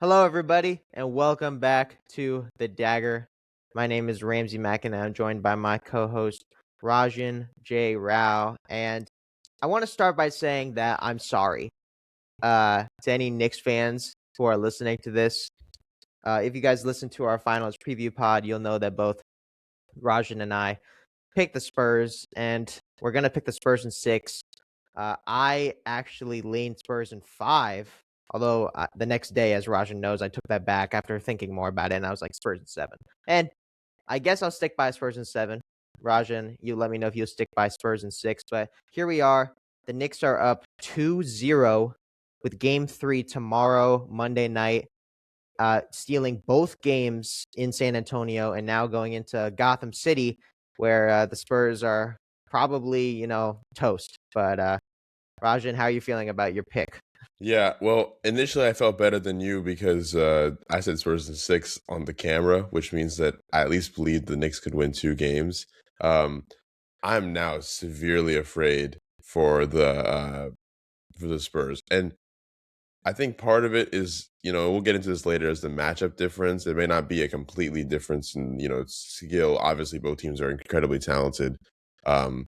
Hello, everybody, and welcome back to The Dagger. My name is Ramsey Mack, and I'm joined by my co-host, Rajan J. Rao. And I want to start by saying that I'm sorry to any Knicks fans who are listening to this. If you guys listen to our finals preview pod, you'll know that both Rajan and I picked the Spurs, and we're going to pick the Spurs in 6. I actually leaned Spurs in 5. Although the next day, as Rajan knows, I took that back after thinking more about it, and I was like, Spurs in 7. And I guess I'll stick by Spurs in 7. Rajan, you let me know if you'll stick by Spurs in 6. But here we are. The Knicks are up 2-0 with Game 3 tomorrow, Monday night, stealing both games in San Antonio and now going into Gotham City, where the Spurs are probably, toast. But Rajan, how are you feeling about your pick? Yeah, well, initially I felt better than you because I said Spurs in 6 on the camera, which means that I at least believed the Knicks could win 2 games. Um, I'm now severely afraid for the Spurs, and I think part of it is we'll get into this later as the matchup difference. It may not be a completely difference in skill. Obviously, both teams are incredibly talented. Um,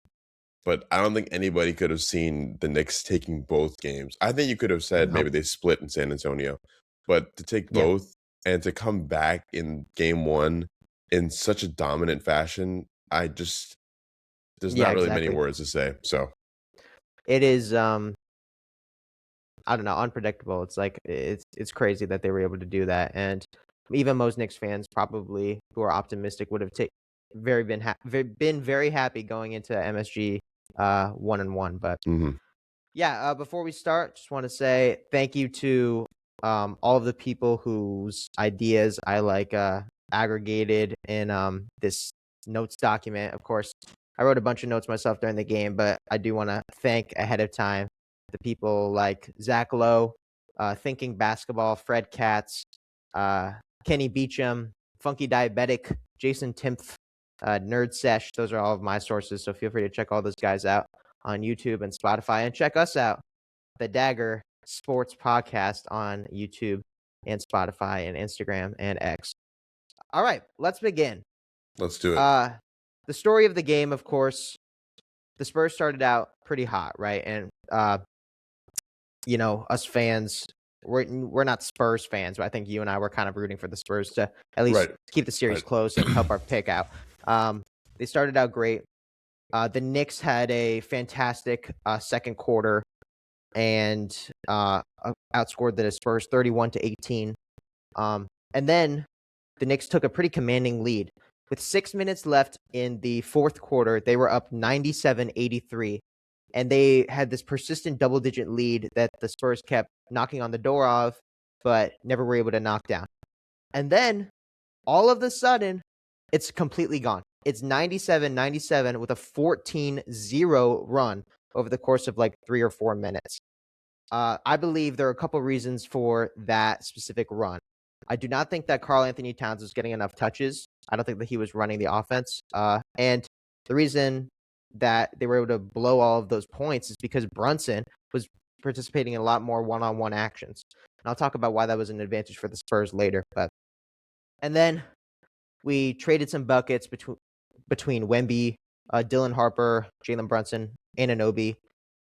but I don't think anybody could have seen the Knicks taking both games. I think you could have said No. maybe they split in San Antonio, but to take Yeah. both and to come back in game one in such a dominant fashion, there's Yeah, not really many exactly. words to say. So It is I don't know, unpredictable. It's like it's crazy that they were able to do that. And even most Knicks fans probably who are optimistic would have been very happy going into MSG 1-1. But mhm. yeah, before we start, just want to say thank you to all of the people whose ideas I aggregated in this notes document. Of course, I wrote a bunch of notes myself during the game, but I do want to thank ahead of time the people like Zach Lowe, Thinking Basketball, Fred Katz, uh, Kenny Beecham, Funky Diabetic, Jason Timpf, Nerd Sesh. Those are all of my sources, so feel free to check all those guys out on YouTube and Spotify, and check us out, the Dagger Sports Podcast on YouTube and Spotify and Instagram and X. All right, let's begin. Let's do it. The story of the game, of course, the Spurs started out pretty hot, right? And us fans, we're not Spurs fans, but I think you and I were kind of rooting for the Spurs to at least Right. keep the series Right. close and help our pick out. They started out great. The Knicks had a fantastic second quarter and outscored the Spurs 31-18. And then the Knicks took a pretty commanding lead. With 6 minutes left in the fourth quarter, they were up 97-83. And they had this persistent double-digit lead that the Spurs kept knocking on the door of, but never were able to knock down. And then, all of a sudden, it's completely gone. It's 97-97 with a 14-0 run over the course of like 3 or 4 minutes. I believe there are a couple reasons for that specific run. I do not think that Karl Anthony Towns was getting enough touches. I don't think that he was running the offense. And the reason that they were able to blow all of those points is because Brunson was participating in a lot more one-on-one actions. And I'll talk about why that was an advantage for the Spurs later. And then we traded some buckets between Wemby, Dylan Harper, Jalen Brunson, Anunoby.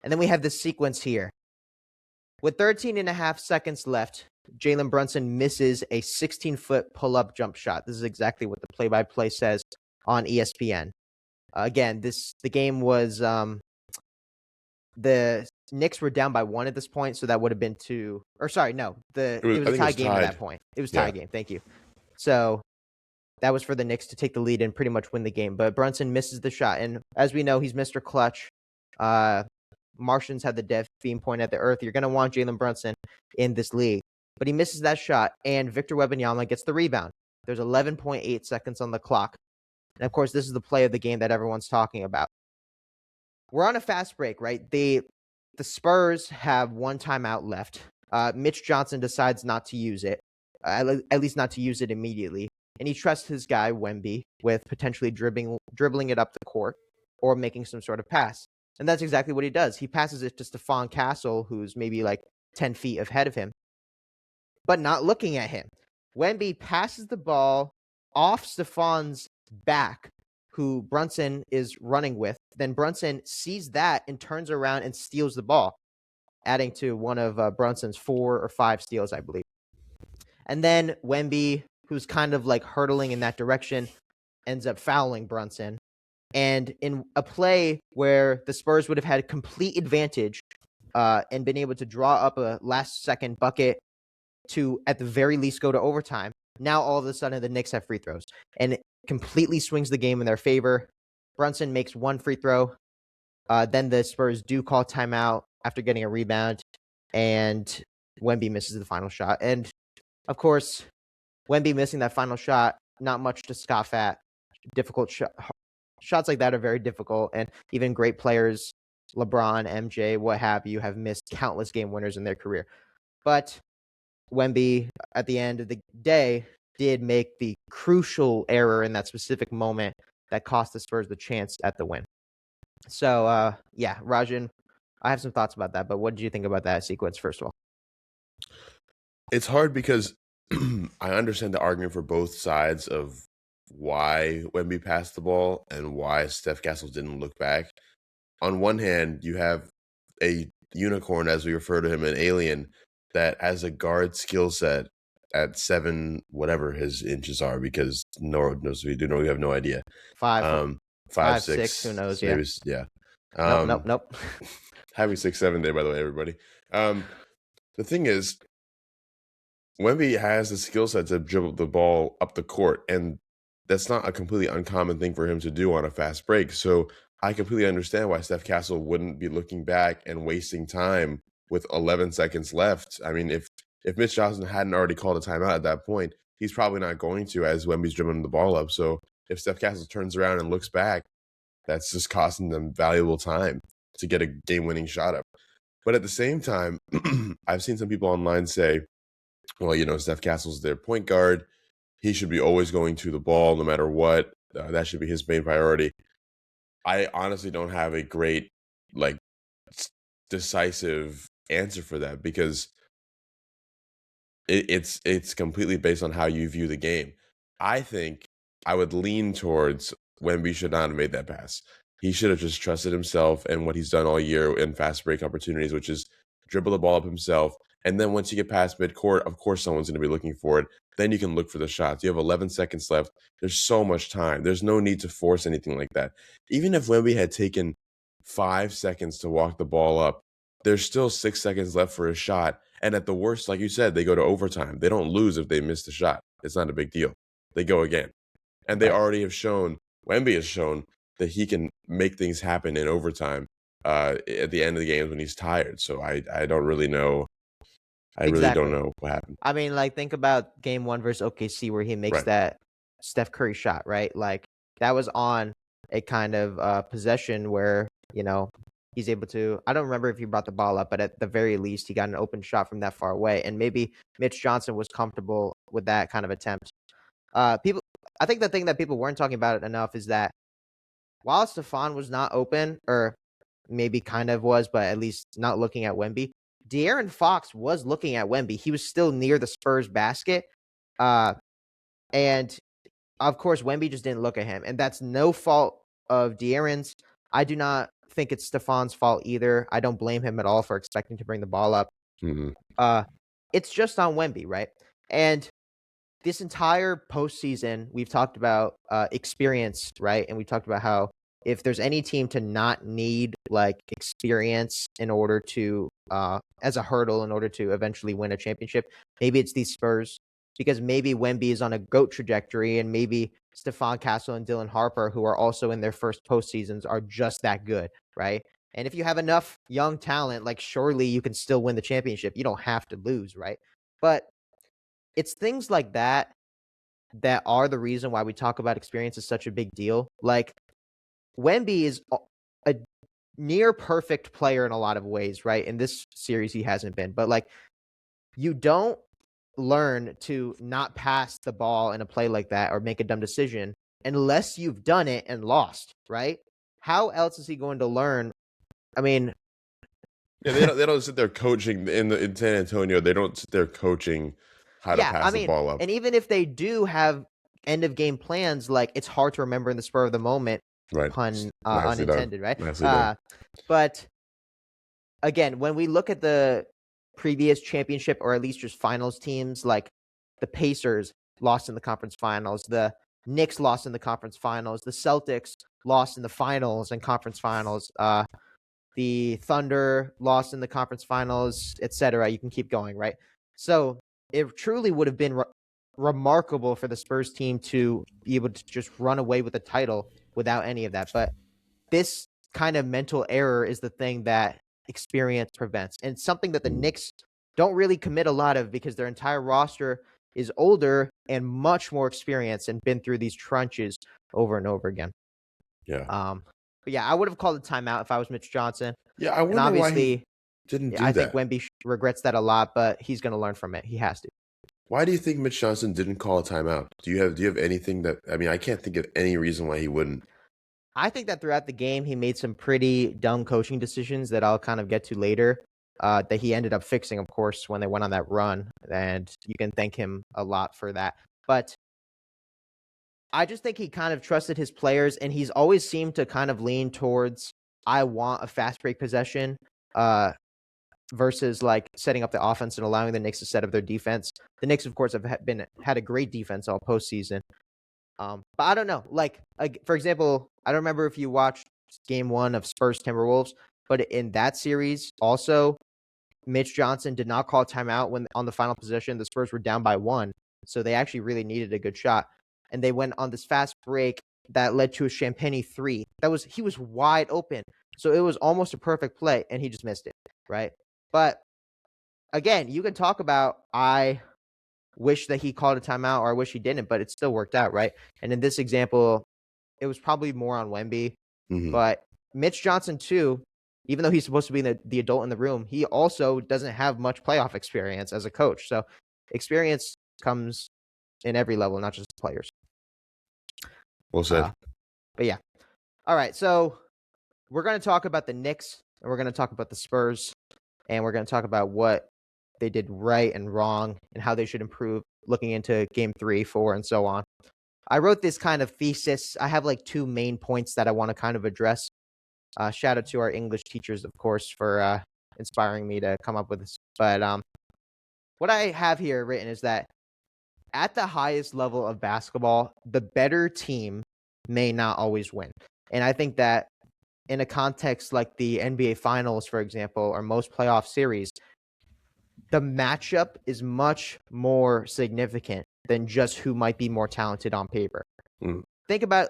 And then we have this sequence here. With 13 and a half seconds left, Jalen Brunson misses a 16-foot pull-up jump shot. This is exactly what the play-by-play says on ESPN. Again, the game was the Knicks were down by 1 at this point, so that would have been 2. Or sorry, no, it was I a think it tie was game at tied. that point. It was tie Yeah. game. Thank you. So that was for the Knicks to take the lead and pretty much win the game. But Brunson misses the shot, and as we know, he's Mr. Clutch. Martians had the death beam pointed at the earth. You're going to want Jalen Brunson in this league. But he misses that shot, and Victor Wembanyama gets the rebound. There's 11.8 seconds on the clock. And, of course, this is the play of the game that everyone's talking about. We're on a fast break, right? The Spurs have one timeout left. Mitch Johnson decides not to use it, at least not to use it immediately. And he trusts his guy, Wemby, with potentially dribbling it up the court or making some sort of pass. And that's exactly what he does. He passes it to Stephon Castle, who's maybe like 10 feet ahead of him. but not looking at him. Wemby passes the ball off Stefan's back, who Brunson is running with. Then Brunson sees that and turns around and steals the ball, adding to one of Brunson's 4 or 5 steals, I believe. And then Wemby, who's kind of like hurtling in that direction, ends up fouling Brunson. And in a play where the Spurs would have had complete advantage and been able to draw up a last-second bucket to, at the very least, go to overtime, now all of a sudden the Knicks have free throws. And it completely swings the game in their favor. Brunson makes one free throw. Then the Spurs do call timeout after getting a rebound. And Wemby misses the final shot. And, of course, Wemby missing that final shot, not much to scoff at. Difficult shots like that are very difficult. And even great players, LeBron, MJ, what have you, have missed countless game winners in their career. But Wemby, at the end of the day, did make the crucial error in that specific moment that cost the Spurs the chance at the win. So, yeah, Rajan, I have some thoughts about that, but what did you think about that sequence, first of all? It's hard because I understand the argument for both sides of why Wemby passed the ball and why Steph Castle didn't look back. On one hand, you have a unicorn, as we refer to him, an alien, that has a guard skill set at 7, whatever his inches are, because no one knows. We have no idea. 5, 5, 6, who knows? maybe, Yeah. yeah. Nope. Happy 6-7 day, by the way, everybody. The thing is, Wemby has the skill set to dribble the ball up the court, and that's not a completely uncommon thing for him to do on a fast break. So I completely understand why Steph Castle wouldn't be looking back and wasting time with 11 seconds left. I mean, if Mitch Johnson hadn't already called a timeout at that point, he's probably not going to, as Wemby's dribbling the ball up. So if Steph Castle turns around and looks back, that's just costing them valuable time to get a game-winning shot up. But at the same time, I've seen some people online say, well, Steph Castle's their point guard. He should be always going to the ball no matter what. That should be his main priority. I honestly don't have a great, decisive answer for that, because it's completely based on how you view the game. I think I would lean towards Wemby should not have made that pass. He should have just trusted himself and what he's done all year in fast break opportunities, which is dribble the ball up himself. And then once you get past midcourt, of course someone's going to be looking for it. Then you can look for the shots. You have 11 seconds left. There's so much time. There's no need to force anything like that. Even if Wemby had taken 5 seconds to walk the ball up, there's still 6 seconds left for a shot. And at the worst, like you said, they go to overtime. They don't lose if they miss the shot. It's not a big deal. They go again. And they already have shown, Wemby has shown, that he can make things happen in overtime at the end of the games when he's tired. So I don't really know. Really don't know what happened. I mean, think about game 1 versus OKC where he makes that Steph Curry shot, right? That was on a kind of possession where, he's able to, I don't remember if he brought the ball up, but at the very least, he got an open shot from that far away. And maybe Mitch Johnson was comfortable with that kind of attempt. I think the thing that people weren't talking about enough is that while Stefan was not open, or maybe kind of was, but at least not looking at Wemby, De'Aaron Fox was looking at Wemby. He was still near the Spurs basket. And, of course, Wemby just didn't look at him. And that's no fault of De'Aaron's. I do not think it's Stefan's fault either. I don't blame him at all for expecting to bring the ball up. Mm-hmm. It's just on Wemby, right? And this entire postseason, we've talked about experience, right? And we talked about how if there's any team to not need experience in order to, as a hurdle in order to eventually win a championship, maybe it's these Spurs, because maybe Wemby is on a GOAT trajectory, and maybe Stephon Castle and Dylan Harper, who are also in their first postseasons, are just that good, right? And if you have enough young talent, surely you can still win the championship. You don't have to lose, right? But it's things like that that are the reason why we talk about experience is such a big deal. Wemby is a near perfect player in a lot of ways, right? In this series, he hasn't been. But, you don't learn to not pass the ball in a play like that or make a dumb decision unless you've done it and lost, right? How else is he going to learn? I mean... Yeah, they don't sit there coaching in San Antonio. They don't sit there coaching how to Yeah, pass I the mean, ball up. and even if they do have end of game plans, like it's hard to remember in the spur of the moment, Right. pun Nicely done. unintended, right? Nicely done. But again, when we look at the previous championship or at least just finals teams, like the Pacers lost in the conference finals, the Knicks lost in the conference finals, the Celtics lost in the finals and conference finals, the Thunder lost in the conference finals, etc. You can keep going, right? So it truly would have been remarkable for the Spurs team to be able to just run away with the title without any of that. But this kind of mental error is the thing that experience prevents, and something that the Knicks don't really commit a lot of because their entire roster is older and much more experienced and been through these trenches over and over again. Yeah. But yeah, I would have called a timeout if I was Mitch Johnson. Yeah, I And wonder why he obviously, didn't I do think that. Wemby regrets that a lot, but he's going to learn from it. He has to. Why do you think Mitch Johnson didn't call a timeout? Do you have anything that I mean, I can't think of any reason why he wouldn't. I think that throughout the game, he made some pretty dumb coaching decisions that I'll kind of get to later. That he ended up fixing, of course, when they went on that run, and you can thank him a lot for that. But I just think he kind of trusted his players, and he's always seemed to kind of lean towards I want a fast break possession, versus like setting up the offense and allowing the Knicks to set up their defense. The Knicks, of course, have had a great defense all postseason. But I don't know. Like for example, I don't remember if you watched Game 1 of Spurs Timberwolves, but in that series, also Mitch Johnson did not call timeout when on the final possession. The Spurs were down by 1, so they actually really needed a good shot, and they went on this fast break that led to a Champagnie 3. He was wide open, so it was almost a perfect play, and he just missed it, right? But again, you can talk about I wish that he called a timeout or I wish he didn't, but it still worked out, right? And in this example, it was probably more on Wemby, but Mitch Johnson too, even though he's supposed to be the adult in the room, he also doesn't have much playoff experience as a coach. So experience comes in every level, not just players. Well said. But yeah. All right. So we're going to talk about the Knicks and we're going to talk about the Spurs and we're going to talk about what they did right and wrong and how they should improve looking into game 3, 4, and so on. I wrote this kind of thesis. I have like 2 main points that I want to kind of address. Shout out to our English teachers, of course, for inspiring me to come up with this. But what I have here written is that at the highest level of basketball, the better team may not always win. And I think that in a context like the NBA Finals, for example, or most playoff series, the matchup is much more significant than just who might be more talented on paper. Think about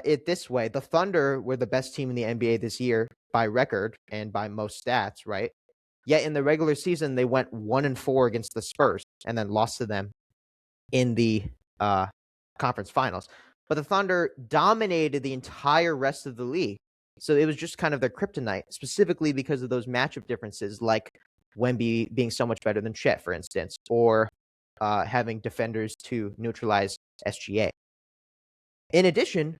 it this way. The Thunder were the best team in the NBA this year by record and by most stats, right? Yet in the regular season, they went 1-4 against the Spurs and then lost to them in the conference finals. But the Thunder dominated the entire rest of the league. So it was just kind of their kryptonite, specifically because of those matchup differences, like Wemby being so much better than Chet, for instance, or having defenders to neutralize SGA. In addition,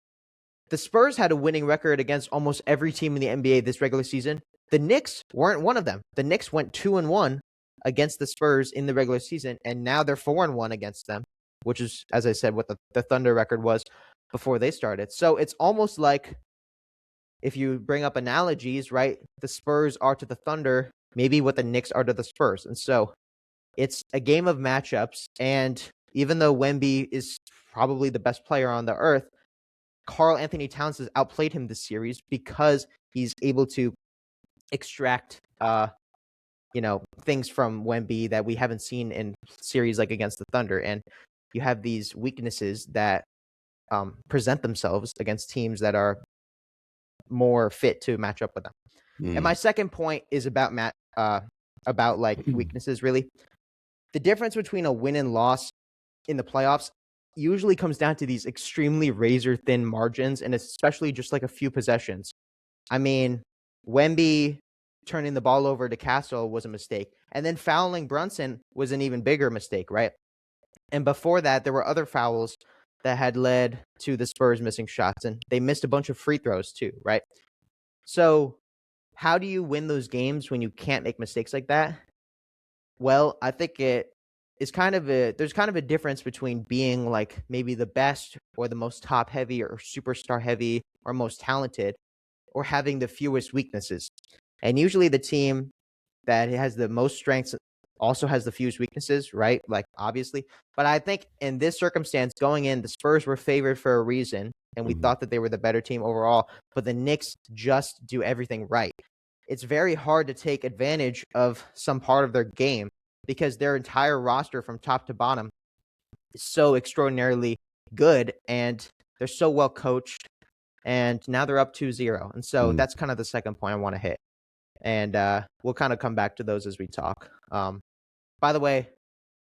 the Spurs had a winning record against almost every team in the NBA this regular season. The Knicks weren't one of them. The Knicks went 2-1 against the Spurs in the regular season, and now they're 4-1 against them, which is, as I said, what the Thunder record was before they started. So it's almost like, if you bring up analogies, right, the Spurs are to the Thunder maybe what the Knicks are to the Spurs. And so it's a game of matchups. And even though Wemby is probably the best player on the earth, Karl Anthony Towns has outplayed him this series because he's able to extract, things from Wemby that we haven't seen in series like against the Thunder. And you have these weaknesses that present themselves against teams that are more fit to match up with them. And my second point is about weaknesses, really. The difference between a win and loss in the playoffs usually comes down to these extremely razor thin margins, and especially just like a few possessions. I mean, Wemby turning the ball over to Castle was a mistake, and then fouling Brunson was an even bigger mistake, right? And before that, there were other fouls that had led to the Spurs missing shots, and they missed a bunch of free throws too, right? So how do you win those games when you can't make mistakes like that? Well, I think it there's kind of a difference between being like maybe the best or the most top heavy or superstar heavy or most talented, or having the fewest weaknesses. And usually the team that has the most strengths also has the fewest weaknesses, right? Like, obviously. But I think in this circumstance, going in, the Spurs were favored for a reason, and we thought that they were the better team overall. But the Knicks just do everything right. It's very hard to take advantage of some part of their game because their entire roster from top to bottom is so extraordinarily good, and they're so well coached. And now they're up 2-0. And so that's kind of the second point I want to hit. And we'll kind of come back to those as we talk. By the way,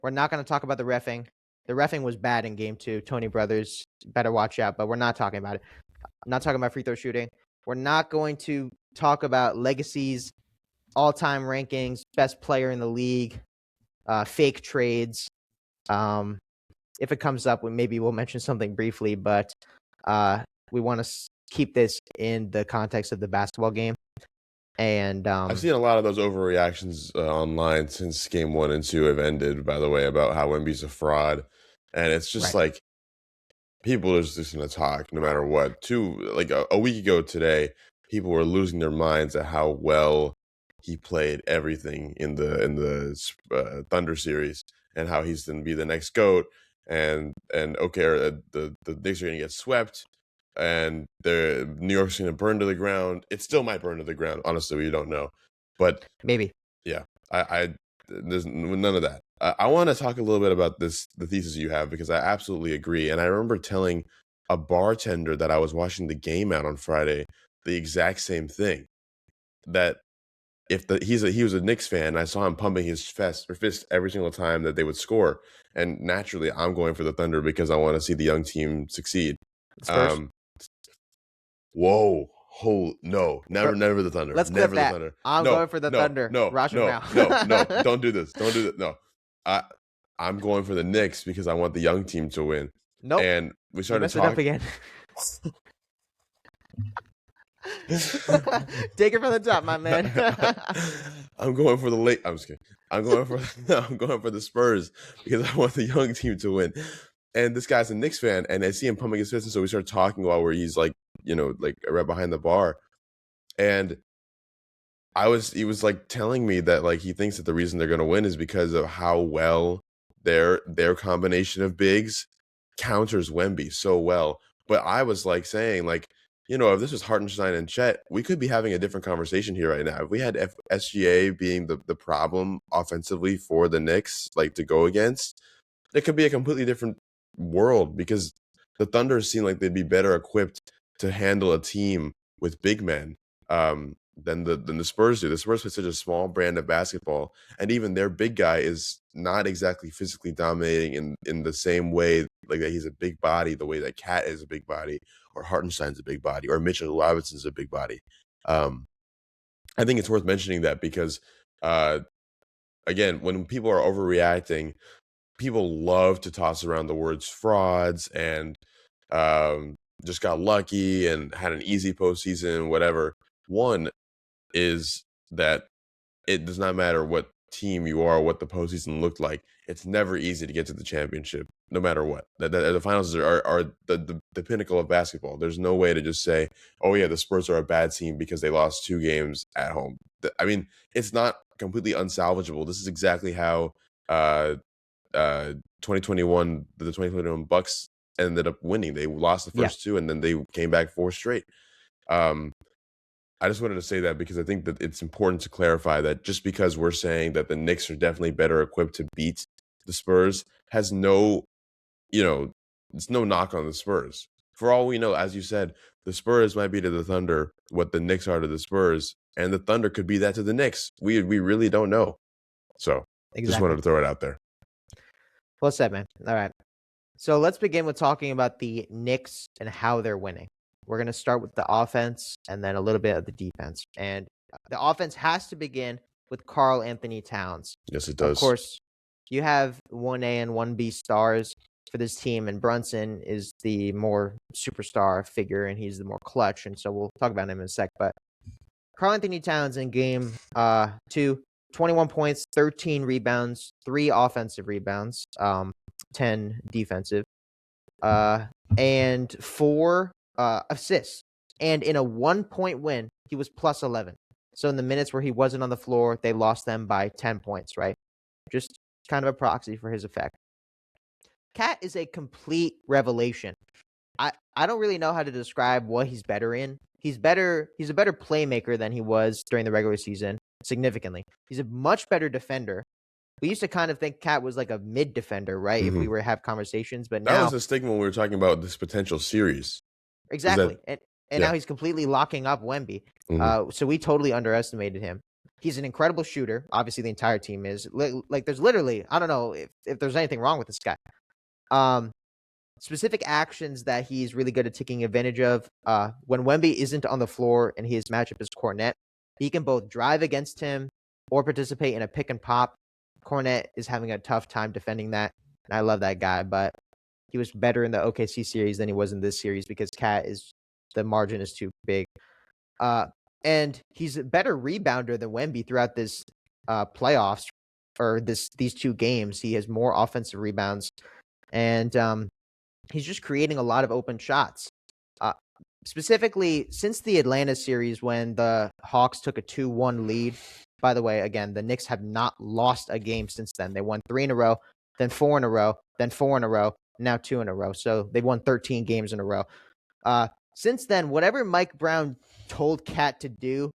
we're not going to talk about the reffing. The reffing was bad in game 2. Tony Brothers, better watch out, but we're not talking about it. I'm not talking about free throw shooting. We're not going to talk about Legacy's all-time rankings, best player in the league, fake trades. If it comes up, maybe we'll mention something briefly, but we want to keep this in the context of the basketball game. And I've seen a lot of those overreactions online since game 1 and 2 have ended, by the way, about how Wemby's a fraud. And it's just like people are just going to talk no matter what. A week ago today, people were losing their minds at how well he played everything in the Thunder series, and how he's going to be the next GOAT. And okay, the Knicks are going to get swept, and the New York's going to burn to the ground. It still might burn to the ground. Honestly, we don't know, but maybe. Yeah, there's none of that. I want to talk a little bit about the thesis you have, because I absolutely agree. And I remember telling a bartender that I was watching the game out on Friday the exact same thing. That if he was a Knicks fan, and I saw him pumping his fist every single time that they would score, and naturally I'm going for the Thunder because I want to see the young team succeed. Whoa. No, never the Thunder. Let's never clip that. The Thunder. I'm going for the Thunder. No, Rajan no, don't do this. Don't do that. No, I'm going for the Knicks because I want the young team to win. Nope. And we started talking. It up again. Take it from the top, my man. I'm going for the late. I'm just kidding. I'm going for the Spurs because I want the young team to win. And this guy's a Knicks fan, and I see him pumping his fist, and so we started talking while he's like, right behind the bar. And he was like telling me that like he thinks that the reason they're going to win is because of how well their combination of bigs counters Wemby so well. But I was like saying, like, if this was Hartenstein and Chet, we could be having a different conversation here right now. If we had SGA being the problem offensively for the Knicks, like to go against, it could be a completely different world, because the Thunder seem like they'd be better equipped to handle a team with big men than the Spurs do. The Spurs play such a small brand of basketball, and even their big guy is not exactly physically dominating in the same way, like that he's a big body, the way that Cat is a big body, or Hartenstein's a big body, or Mitchell Robinson's a big body. I think it's worth mentioning that because, again, when people are overreacting, people love to toss around the words frauds and just got lucky and had an easy postseason, whatever. One is that it does not matter what team you are, what the postseason looked like. It's never easy to get to the championship, no matter what. The finals are the pinnacle of basketball. There's no way to just say, oh yeah, the Spurs are a bad team because they lost 2 games at home. I mean, it's not completely unsalvageable. This is exactly how 2021, the 2021 Bucks ended up winning. They lost the first 2, and then they came back 4 straight. I just wanted to say that because I think that it's important to clarify that just because we're saying that the Knicks are definitely better equipped to beat the Spurs has no, it's no knock on the Spurs. For all we know, as you said, the Spurs might be to the Thunder what the Knicks are to the Spurs, and the Thunder could be that to the Knicks. We really don't know. So Just wanted to throw it out there. Well said, man. All right. So let's begin with talking about the Knicks and how they're winning. We're going to start with the offense and then a little bit of the defense. And the offense has to begin with Karl Anthony Towns. Yes, it does. Of course, you have 1A and 1B stars for this team, and Brunson is the more superstar figure, and he's the more clutch. And so we'll talk about him in a sec. But Karl Anthony Towns in game 2, 21 points, 13 rebounds, 3 offensive rebounds, 10 defensive, and 4 assists. And in a 1-point win, he was plus 11. So in the minutes where he wasn't on the floor, they lost them by 10 points, right? Just kind of a proxy for his effect. Cat is a complete revelation. I don't really know how to describe what he's better in. He's a better playmaker than he was during the regular season, significantly. He's a much better defender. We used to kind of think Cat was like a mid defender, right? If we were to have conversations, but That now was the stigma when we were talking about this potential series. exactly. That, And now he's completely locking up Wemby. So we totally underestimated him. He's an incredible shooter. Obviously, the entire team is. Like, there's literally, I don't know if there's anything wrong with this guy. Specific actions that he's really good at taking advantage of. When Wemby isn't on the floor and his matchup is Cornet, he can both drive against him or participate in a pick and pop. Cornet is having a tough time defending that, and I love that guy, but he was better in the OKC series than he was in this series because the margin is too big. And he's a better rebounder than Wemby throughout this playoffs or these 2 games. He has more offensive rebounds, and he's just creating a lot of open shots. Specifically, since the Atlanta series when the Hawks took a 2-1 lead. By the way, again, the Knicks have not lost a game since then. They won 3 in a row, then 4 in a row, then 4 in a row, now 2 in a row. So they've won 13 games in a row. Since then, whatever Mike Brown told Cat to do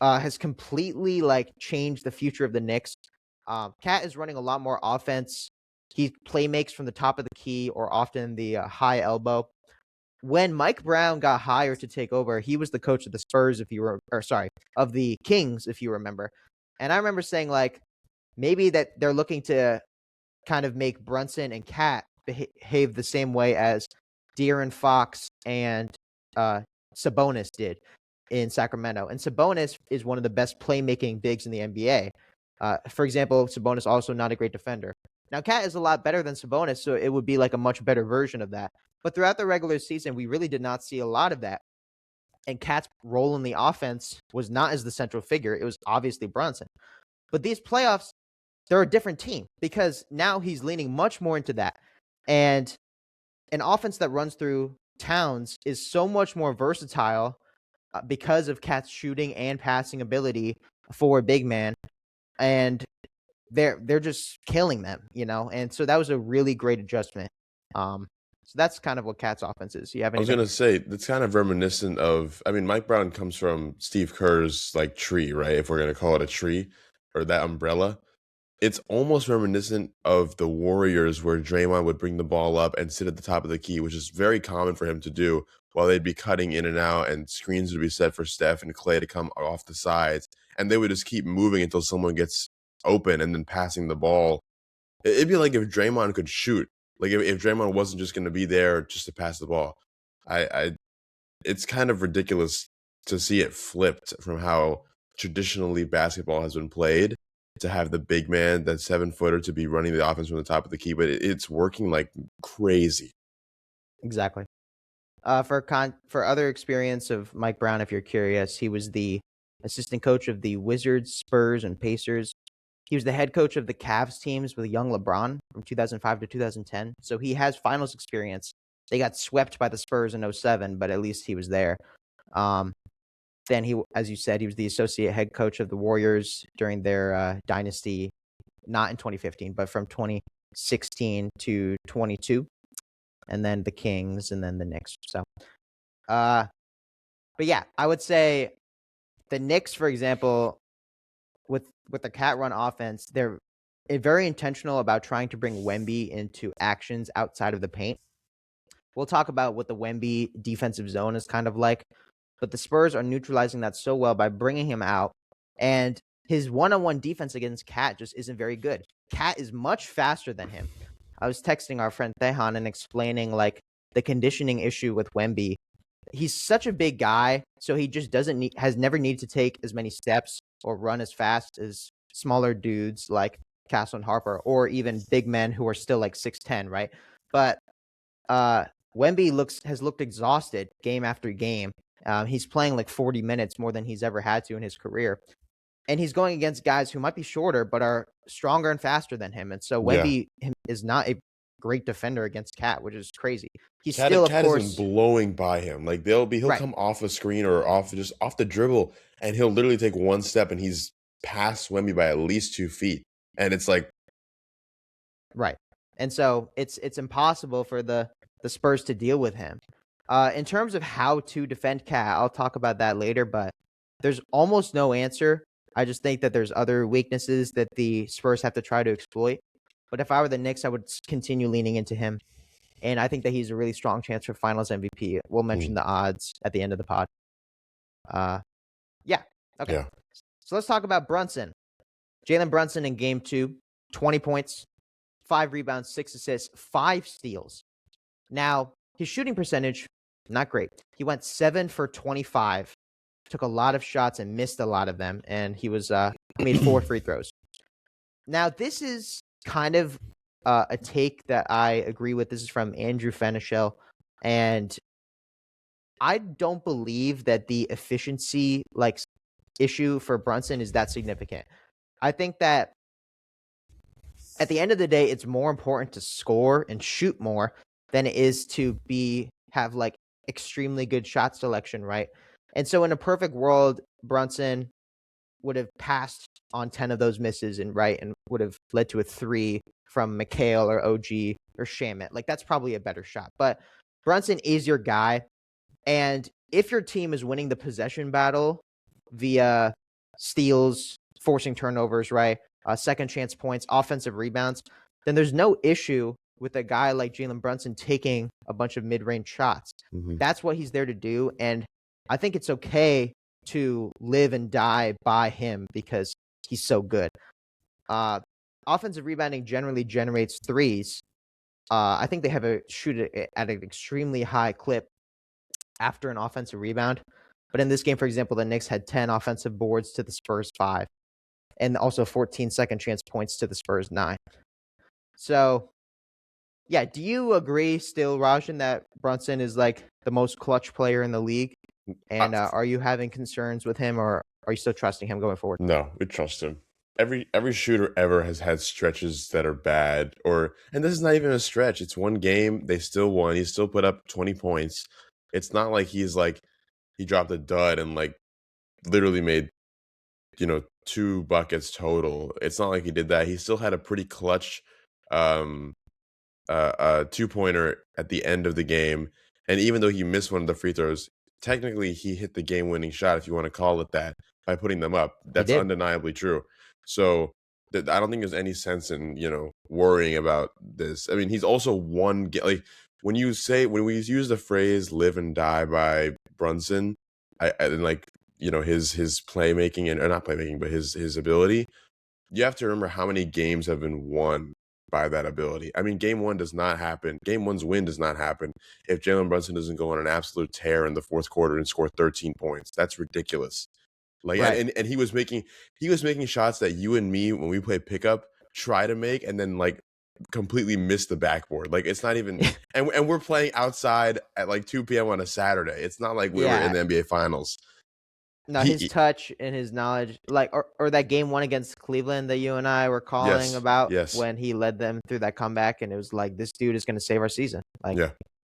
has completely changed the future of the Knicks. Cat is running a lot more offense. He makes from the top of the key or often the high elbow. When Mike Brown got hired to take over, he was the coach of the Spurs, of the Kings, if you remember. And I remember saying maybe that they're looking to kind of make Brunson and Cat behave the same way as De'Aaron Fox and Sabonis did in Sacramento. And Sabonis is one of the best playmaking bigs in the NBA. For example, Sabonis also not a great defender. Now, Cat is a lot better than Sabonis, so it would be a much better version of that. But throughout the regular season, we really did not see a lot of that. And Cat's role in the offense was not as the central figure. It was obviously Brunson. But these playoffs, they're a different team because now he's leaning much more into that. And an offense that runs through Towns is so much more versatile because of Cat's shooting and passing ability for a big man. And they're just killing them, and so that was a really great adjustment. So that's kind of what Cat's offense is. You have anything? I was going to say, that's kind of reminiscent of, Mike Brown comes from Steve Kerr's tree, right? If we're going to call it a tree or that umbrella. It's almost reminiscent of the Warriors where Draymond would bring the ball up and sit at the top of the key, which is very common for him to do while they'd be cutting in and out and screens would be set for Steph and Clay to come off the sides. And they would just keep moving until someone gets open and then passing the ball. It'd be like if Draymond could shoot, if Draymond wasn't just going to be there just to pass the ball. It's kind of ridiculous to see it flipped from how traditionally basketball has been played to have the big man, that 7-footer, to be running the offense from the top of the key, but it's working like crazy. Exactly. For other experience of Mike Brown, if you're curious, he was the assistant coach of the Wizards, Spurs, and Pacers. He was the head coach of the Cavs teams with young LeBron from 2005 to 2010. So he has finals experience. They got swept by the Spurs in 2007, but at least he was there. Then he, as you said, he was the associate head coach of the Warriors during their dynasty, not in 2015, but from 2016 to 22, and then the Kings, and then the Knicks. So, but yeah, I would say the Knicks, for example, with the cat run offense, they're very intentional about trying to bring Wemby into actions outside of the paint. We'll talk about what the Wemby defensive zone is kind of like. But the Spurs are neutralizing that so well by bringing him out. And his one-on-one defense against Cat just isn't very good. Cat is much faster than him. I was texting our friend Tehan and explaining the conditioning issue with Wemby. He's such a big guy, so he just has never needed to take as many steps or run as fast as smaller dudes like Castle and Harper, or even big men who are still 6'10", right? But Wemby has looked exhausted game after game. He's playing 40 minutes more than he's ever had to in his career. and he's going against guys who might be shorter but are stronger and faster than him. And so Yeah. Wemby is not a great defender against Cat, which is crazy. He's Cat still, of Cat has been course, blowing by him. Like he'll right, come off a screen or off the dribble, and he'll literally take one step, and he's past Wemby by at least 2 feet. And it's like, right. And so it's impossible for the Spurs to deal with him. In terms of how to defend Cat, I'll talk about that later, but there's almost no answer. I just think that there's other weaknesses that the Spurs have to try to exploit. But if I were the Knicks, I would continue leaning into him. And I think that he's a really strong chance for Finals MVP. We'll mention the odds at the end of the pod. Yeah. Okay. yeah, So let's talk about Brunson. Jalen Brunson in game 2, 20 points, 5 rebounds, 6 assists, 5 steals. Now, his shooting percentage, not great. He went 7 for 25, took a lot of shots and missed a lot of them, and he made 4 free throws. Now, this is kind of a take that I agree with. This is from Andrew Fenichel, and I don't believe that the efficiency issue for Brunson is that significant. I think that at the end of the day, it's more important to score and shoot more than it is to have extremely good shot selection, right? And so in a perfect world, Brunson would have passed on 10 of those misses and would have led to a 3 from McHale or OG or Shamet. That's probably a better shot. But Brunson is your guy. And if your team is winning the possession battle via steals, forcing turnovers, right? Second chance points, offensive rebounds, then there's no issue with a guy like Jalen Brunson taking a bunch of mid-range shots. That's what he's there to do. And I think it's okay to live and die by him because he's so good. Offensive rebounding generally generates threes. I think they have a shoot it at an extremely high clip after an offensive rebound. But in this game, for example, the Knicks had 10 offensive boards to the Spurs 5, and also 14 second chance points to the Spurs 9. So, yeah, do you agree still, Rajan, that Brunson is the most clutch player in the league? And are you having concerns with him, or are you still trusting him going forward? no, we trust him. Every shooter ever has had stretches that are bad, and this is not even a stretch. It's one game. They still won. He still put up 20 points. It's not like he dropped a dud and literally made 2 buckets total. It's not like he did that. He still had a pretty clutch 2-pointer at the end of the game. And even though he missed one of the free throws, technically he hit the game-winning shot, if you want to call it that, by putting them up. That's undeniably true. So I don't think there's any sense in worrying about this. I mean, he's also one when we use the phrase "live and die" by Brunson, his playmaking or not playmaking, but his ability. You have to remember how many games have been won by that ability. I mean, game 1 does not happen. Game 1's win does not happen if Jalen Brunson doesn't go on an absolute tear in the fourth quarter and score 13 points. That's ridiculous. Right. And he was making shots that you and me, when we play pickup, try to make and then completely miss the backboard. It's not even and we're playing outside at 2 p.m. on a Saturday. It's not like we were in the NBA finals. No, his touch and his knowledge, or that game 1 against Cleveland that you and I were calling about when he led them through that comeback, and it was this dude is going to save our season.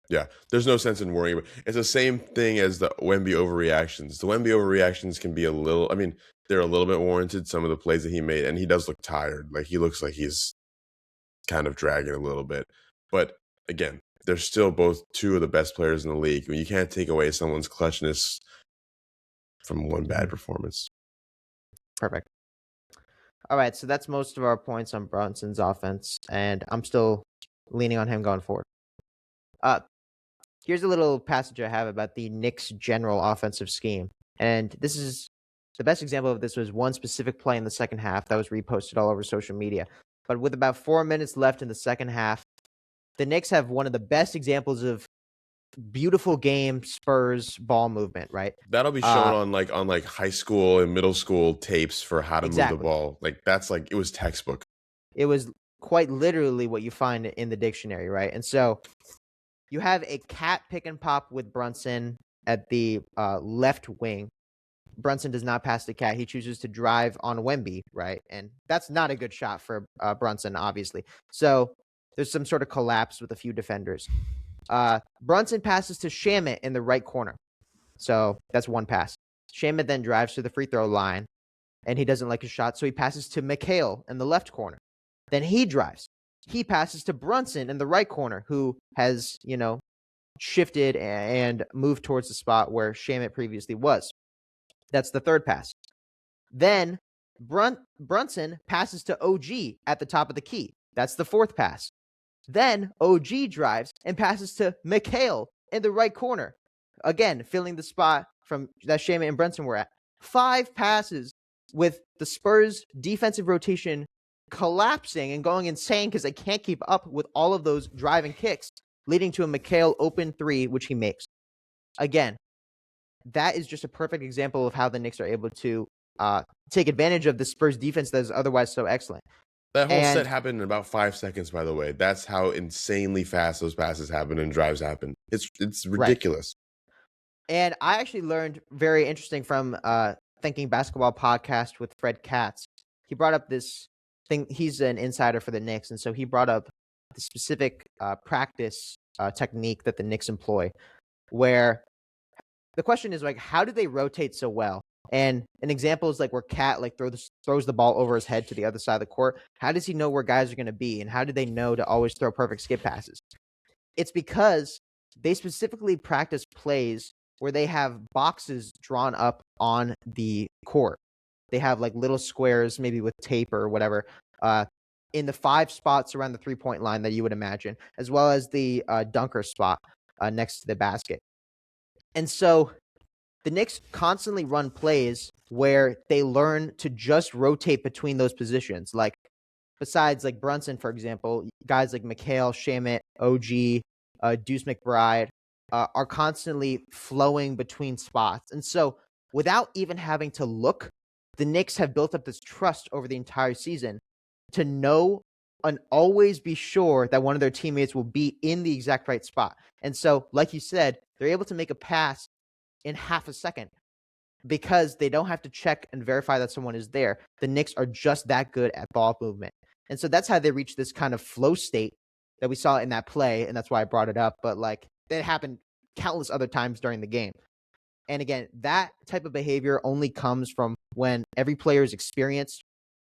Yeah. There's no sense in worrying. It's the same thing as the Wemby overreactions. The Wemby overreactions can be they're a little bit warranted, some of the plays that he made, and he does look tired. He looks like he's kind of dragging a little bit. But again, they're still both 2 of the best players in the league. You can't take away someone's clutchness from one bad performance. Perfect. All right, so that's most of our points on Brunson's offense, and I'm still leaning on him going forward. Here's a little passage I have about the Knicks' general offensive scheme, and this is the best example of this was one specific play in the second half that was reposted all over social media. But with about 4 minutes left in the second half, the Knicks have one of the best examples of beautiful game Spurs ball movement, right? That'll be shown on high school and middle school tapes for how to move the ball. That's it was textbook. It was quite literally what you find in the dictionary, right? And so you have a cat pick and pop with Brunson at the left wing. Brunson does not pass the cat. He chooses to drive on Wemby, right? And that's not a good shot for Brunson, obviously. So there's some sort of collapse with a few defenders. Brunson passes to Shamit in the right corner. So that's one pass. Shamit then drives to the free throw line, and he doesn't like his shot, so he passes to McHale in the left corner. Then he drives. He passes to Brunson in the right corner, who has, shifted and moved towards the spot where Shamit previously was. That's the third pass. Then Brunson passes to OG at the top of the key. That's the fourth pass. Then OG drives and passes to McHale in the right corner. Again, filling the spot from that Shamit and Brunson were at. 5 passes with the Spurs defensive rotation collapsing and going insane because they can't keep up with all of those driving kicks, leading to a McHale open 3, which he makes. Again, that is just a perfect example of how the Knicks are able to take advantage of the Spurs defense that is otherwise so excellent. That whole set happened in about 5 seconds, by the way. That's how insanely fast those passes happen and drives happen. It's ridiculous. Right. And I actually learned very interesting from Thinking Basketball podcast with Fred Katz. He brought up this thing. He's an insider for the Knicks, and so he brought up the specific practice technique that the Knicks employ, where the question is, like, how do they rotate so well? And an example is like where Cat throws the ball over his head to the other side of the court. How does he know where guys are going to be, and how do they know to always throw perfect skip passes? It's because they specifically practice plays where they have boxes drawn up on the court. They have like little squares, maybe with tape or whatever, in the 5 spots around the 3-point line that you would imagine, as well as the dunker spot next to the basket. And so the Knicks constantly run plays where they learn to just rotate between those positions. Like, besides like Brunson, for example, guys like McHale, Shamit, OG, Deuce McBride are constantly flowing between spots. And so without even having to look, the Knicks have built up this trust over the entire season to know and always be sure that one of their teammates will be in the exact right spot. And so, like you said, they're able to make a pass in half a second because they don't have to check and verify that someone is there. The Knicks are just that good at ball movement. And so that's how they reach this kind of flow state that we saw in that play, and that's why I brought it up. But like, that happened countless other times during the game. And again, that type of behavior only comes from when every player is experienced.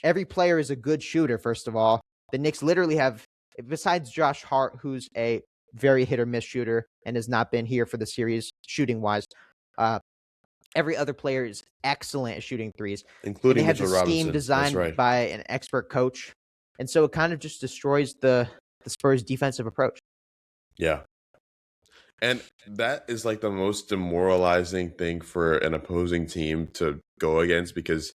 Every player is a good shooter, first of all. The Knicks literally have, besides Josh Hart, who's a very hit or miss shooter and has not been here for the series shooting wise, every other player is excellent at shooting threes, including Mitchell Robinson. They have a scheme designed by an expert coach, and so it kind of just destroys the Spurs defensive approach. Yeah. And that is like the most demoralizing thing for an opposing team to go against, because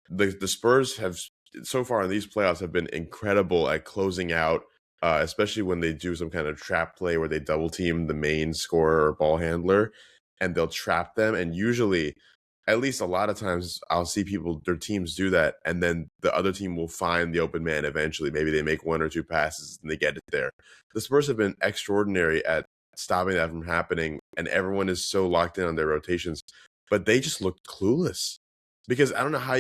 the Spurs have so far in these playoffs have been incredible at closing out, especially when they do some kind of trap play where they double team the main scorer or ball handler and they'll trap them. And usually, at least a lot of times, I'll see their teams do that, and then the other team will find the open man eventually. Maybe they make 1 or 2 passes and they get it there. The Spurs have been extraordinary at stopping that from happening, and everyone is so locked in on their rotations, but they just look clueless. Because I don't know how,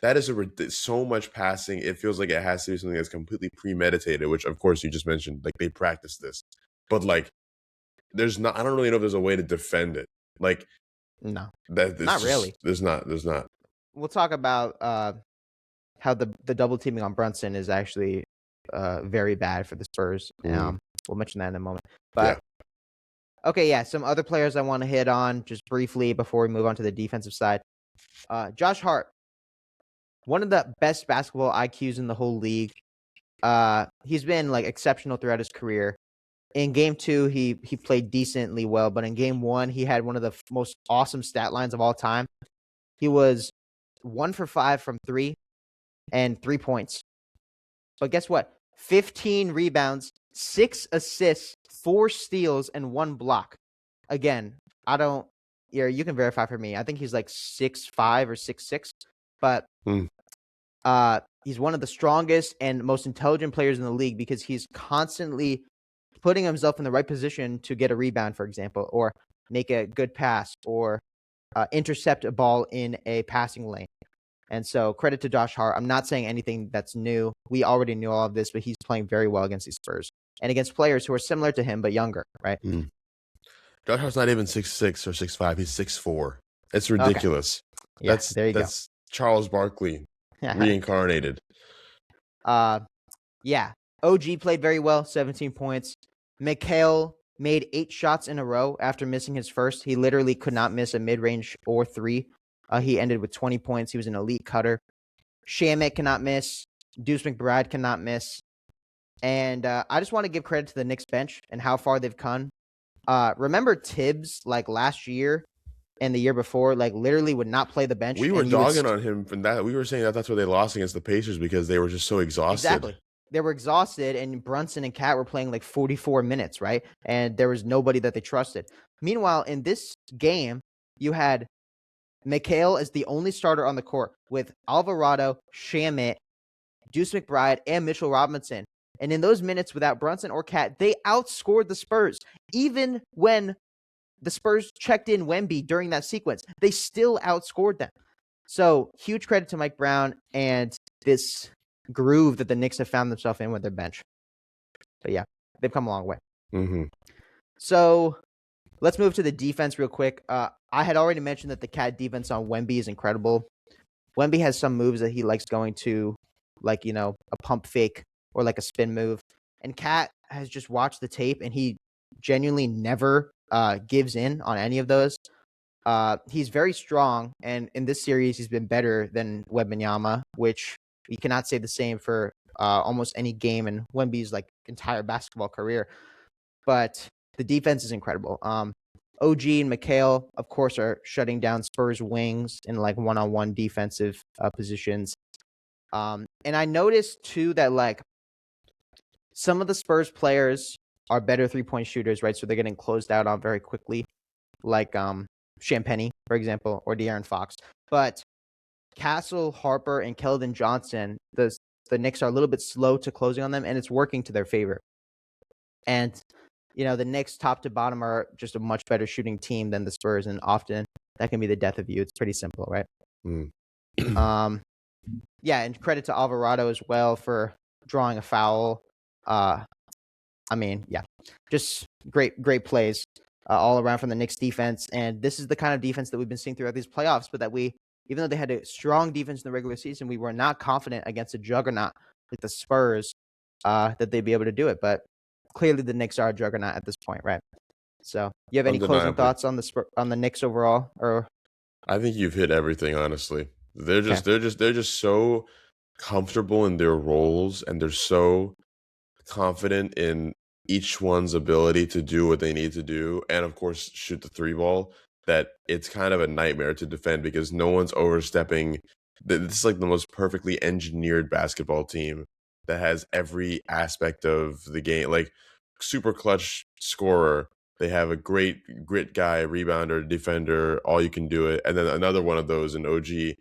that is so much passing. It feels like it has to be something that's completely premeditated, which of course you just mentioned, like they practice this. But like, I don't really know if there's a way to defend it. Like, no, not really. There's not. We'll talk about how the double teaming on Brunson is actually very bad for the Spurs. We'll mention that in a moment. But okay, yeah, some other players I want to hit on just briefly before we move on to the defensive side. Josh Hart, one of the best basketball IQs in the whole league. He's been like exceptional throughout his career. In game 2, he played decently well, but in game 1, he had one of the most awesome stat lines of all time. He was 1 for 5 from 3 and 3 points. But guess what? 15 rebounds, 6 assists, 4 steals, and 1 block. Again, you can verify for me. I think he's like 6'5" or 6'6", but he's one of the strongest and most intelligent players in the league because he's constantly putting himself in the right position to get a rebound, for example, or make a good pass, or intercept a ball in a passing lane. And so credit to Josh Hart. I'm not saying anything that's new. We already knew all of this, but he's playing very well against these Spurs and against players who are similar to him but younger, right? Josh Hart's not even 6'6" or 6'5". He's 6'4". It's Okay. ridiculous. Yeah, there you go. That's Charles Barkley reincarnated. Yeah. OG played very well, 17 points. Mikal made 8 shots in a row after missing his first. He literally could not miss a mid-range or 3. He ended with 20 points. He was an elite cutter. Shamet cannot miss. Deuce McBride cannot miss. And I just want to give credit to the Knicks bench and how far they've come. Remember Tibbs, like last year and the year before, like literally would not play the bench. We were dogging on him from that. We were saying that that's why they lost against the Pacers, because they were just so exhausted. Exactly. They were exhausted, and Brunson and Cat were playing like 44 minutes, right? And there was nobody that they trusted. Meanwhile, in this game, you had Mikal as the only starter on the court with Alvarado, Shamet, Deuce McBride, and Mitchell Robinson. And in those minutes without Brunson or Cat, they outscored the Spurs. Even when the Spurs checked in Wemby during that sequence, they still outscored them. So huge credit to Mike Brown and this groove that the Knicks have found themselves in with their bench. But yeah, they've come a long way. Mm-hmm. So let's move to the defense real quick. I had already mentioned that the Cat defense on Wemby is incredible. Wemby has some moves that he likes going to, like, you know, a pump fake or like a spin move. And Cat has just watched the tape, and he genuinely never gives in on any of those. He's very strong, and in this series, he's been better than Wembanyama, which you cannot say the same for almost any game in Wemby's like entire basketball career. But the defense is incredible. OG and Mikal, of course, are shutting down Spurs wings in like one-on-one defensive positions. And I noticed too that like some of the Spurs players are better three-point shooters, right? So they're getting closed out on very quickly, like Champagnie, for example, or De'Aaron Fox. But Castle, Harper, and Keldon Johnson, the Knicks are a little bit slow to closing on them, and it's working to their favor. And, you know, the Knicks top to bottom are just a much better shooting team than the Spurs, and often that can be the death of you. It's pretty simple, right? Yeah, and credit to Alvarado as well for drawing a foul. I mean, yeah, just great plays all around from the Knicks defense. And this is the kind of defense that we've been seeing throughout these playoffs, but that we, even though they had a strong defense in the regular season, we were not confident against a juggernaut like the Spurs that they'd be able to do it. But clearly the Knicks are a juggernaut at this point, right? So you have any closing thoughts on the Knicks overall? Or I think you've hit everything, honestly. They're just so comfortable in their roles, and they're so confident in each one's ability to do what they need to do, and of course shoot the 3 ball, that it's kind of a nightmare to defend because no one's overstepping. This is like the most perfectly engineered basketball team that has every aspect of the game, like super clutch scorer. They have a great grit guy, rebounder, defender, all you can do it, and then another one of those in OG.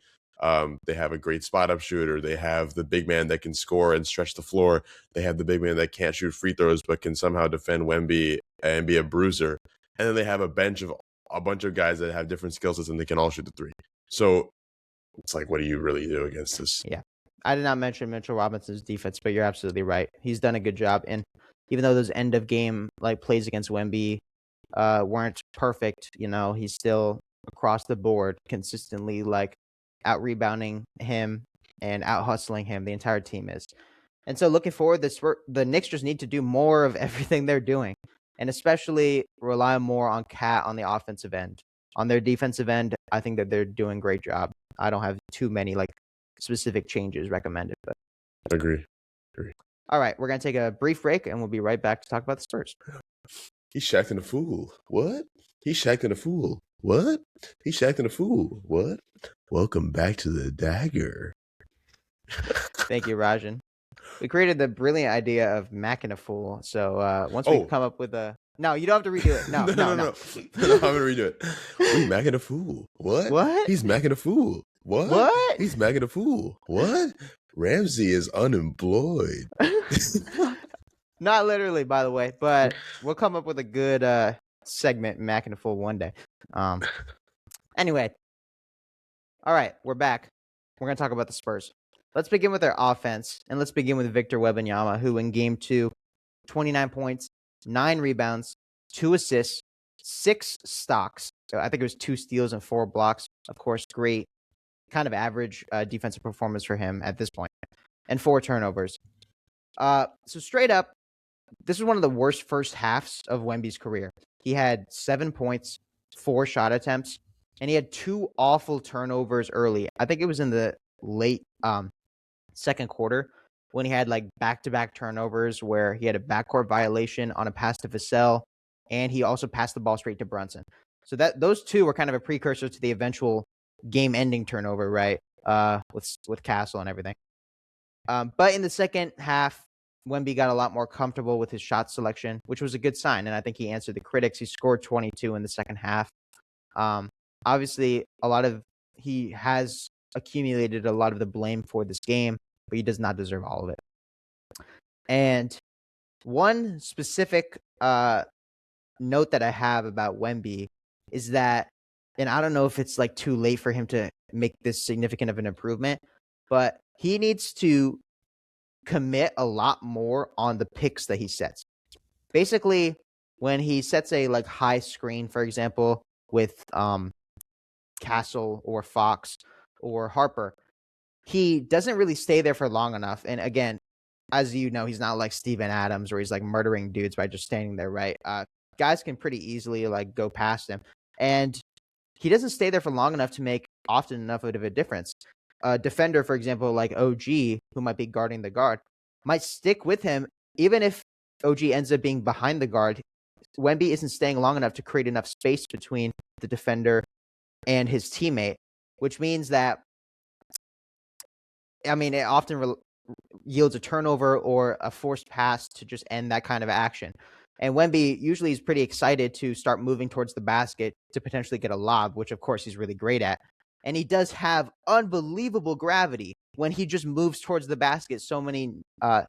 They have a great spot up shooter. They have the big man that can score and stretch the floor. They have the big man that can't shoot free throws but can somehow defend Wemby and be a bruiser. And then they have a bunch of guys that have different skill sets and they can all shoot the 3. So it's like, what do you really do against this? Yeah. I did not mention Mitchell Robinson's defense, but you're absolutely right. He's done a good job. And even though those end of game like plays against Wemby weren't perfect, you know, he's still across the board consistently like out rebounding him and out hustling him. The entire team is. And so looking forward, the Knicks just need to do more of everything they're doing, and especially rely more on Cat on the offensive end. On their defensive end, I think that they're doing a great job. I don't have too many like specific changes recommended, but Agree. All right, we're gonna take a brief break, and we'll be right back to talk about the Spurs. He's shacking a fool. What? He's shacking a fool. What? He's shacking a fool. What? Welcome back to the Dagger. Thank you, Rajan. We created the brilliant idea of macking a fool. So once we come up with a... No, you don't have to redo it. No. I'm going to redo it. We macking a fool. What? What? He's macking a fool. What? He's macking a fool. What? Ramsey is unemployed. Not literally, by the way, but we'll come up with a good segment, macking a fool, one day. Anyway, all right, we're back. We're going to talk about the Spurs. Let's begin with their offense, and let's begin with Victor Wembanyama, who in Game 2, 29 points, 9 rebounds, 2 assists, 6 stocks. So I think it was 2 steals and 4 blocks. Of course, great kind of average defensive performance for him at this point, and 4 turnovers. So straight up, this is one of the worst first halves of Wemby's career. He had 7 points, 4 shot attempts, and he had 2 awful turnovers early. I think it was in the late second quarter when he had like back-to-back turnovers where he had a backcourt violation on a pass to Vassell, and he also passed the ball straight to Brunson. So that those 2 were kind of a precursor to the eventual game-ending turnover, right? With Castle and everything. But in the second half, Wemby got a lot more comfortable with his shot selection, which was a good sign. And I think he answered the critics. He scored 22 in the second half. Obviously, he has accumulated a lot of the blame for this game, but he does not deserve all of it. And one specific note that I have about Wemby is that, and I don't know if it's like too late for him to make this significant of an improvement, but he needs to commit a lot more on the picks that he sets. Basically, when he sets a like high screen, for example, with Castle or Fox or Harper, he doesn't really stay there for long enough. And again, as you know, he's not like Steven Adams where he's like murdering dudes by just standing there, right? Guys can pretty easily like go past him. And he doesn't stay there for long enough to make often enough of a difference. A defender, for example, like OG, who might be guarding the guard, might stick with him even if OG ends up being behind the guard. Wemby isn't staying long enough to create enough space between the defender and his teammate, which means that, I mean, it often yields a turnover or a forced pass to just end that kind of action. And Wemby usually is pretty excited to start moving towards the basket to potentially get a lob, which of course he's really great at. And he does have unbelievable gravity when he just moves towards the basket. So many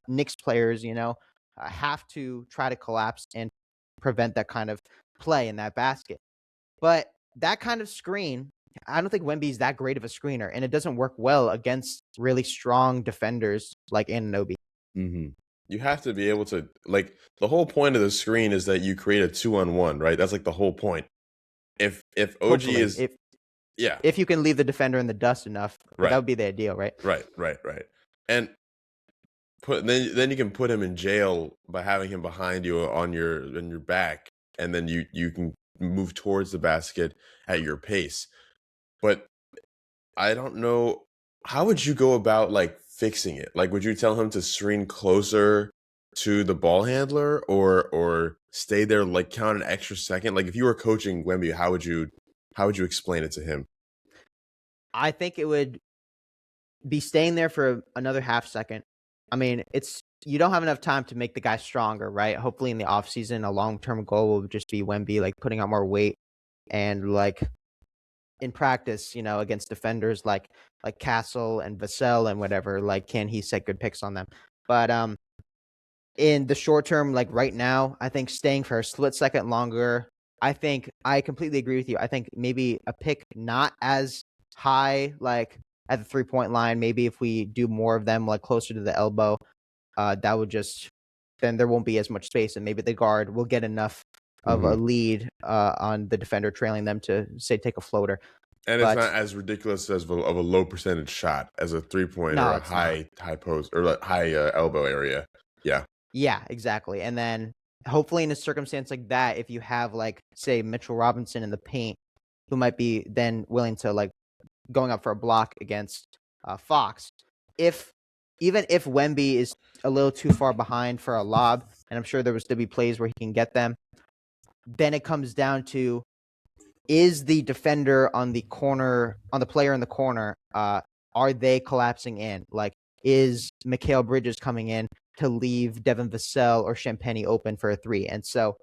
Knicks players, have to try to collapse and prevent that kind of play in that basket. But that kind of screen, I don't think Wemby's that great of a screener, and it doesn't work well against really strong defenders like Anunoby. Mm-hmm. You have to be able to, like, the whole point of the screen is that you create a 2-on-1, right? That's like the whole point. If OG Hopefully, is, if you can leave the defender in the dust enough, right, that would be the ideal, right? Right. And then you can put him in jail by having him behind you on your back, and then you can move towards the basket at your pace. But I don't know, how would you go about like fixing it? Like, would you tell him to screen closer to the ball handler or stay there, like count an extra second? Like, if you were coaching Wemby, how would you explain it to him? I think it would be staying there for another half second. I mean, you don't have enough time to make the guy stronger, right? Hopefully in the offseason, a long-term goal will just be Wemby like putting on more weight and like in practice, against defenders like Castle and Vassell and whatever, like can he set good picks on them? But in the short term, like right now, I think staying for a split second longer. I think I completely agree with you. I think maybe a pick not as high, like at the 3-point line. Maybe if we do more of them, like closer to the elbow, that would then there won't be as much space, and maybe the guard will get enough of a lead on the defender trailing them to say take a floater. And it's not as ridiculous as of a low percentage shot as a 3-point or a high post or like high elbow area. Yeah, exactly. And then hopefully in a circumstance like that, if you have like say Mitchell Robinson in the paint, who might be then willing to like going up for a block against Fox, even if Wemby is a little too far behind for a lob, and I'm sure there will still be plays where he can get them, then it comes down to, is the defender on the player in the corner, are they collapsing in? Like, is Mikal Bridges coming in to leave Devin Vassell or Champagnie open for a 3? And so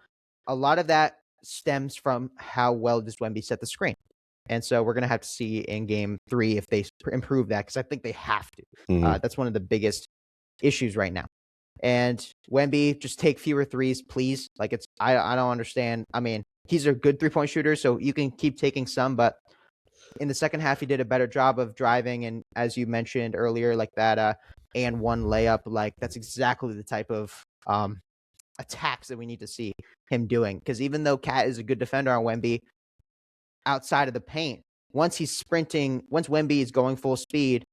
a lot of that stems from how well does Wemby set the screen. And so we're going to have to see in game 3 if they improve that, because I think they have to. That's one of the biggest issues right now. And Wemby, just take fewer threes, please. Like, I don't understand. I mean, he's a good 3-point shooter, so you can keep taking some, but in the second half, he did a better job of driving. And as you mentioned earlier, like that and one layup, like that's exactly the type of attacks that we need to see him doing. Because even though Cat is a good defender on Wemby, outside of the paint, once he's sprinting, once Wemby is going full speed,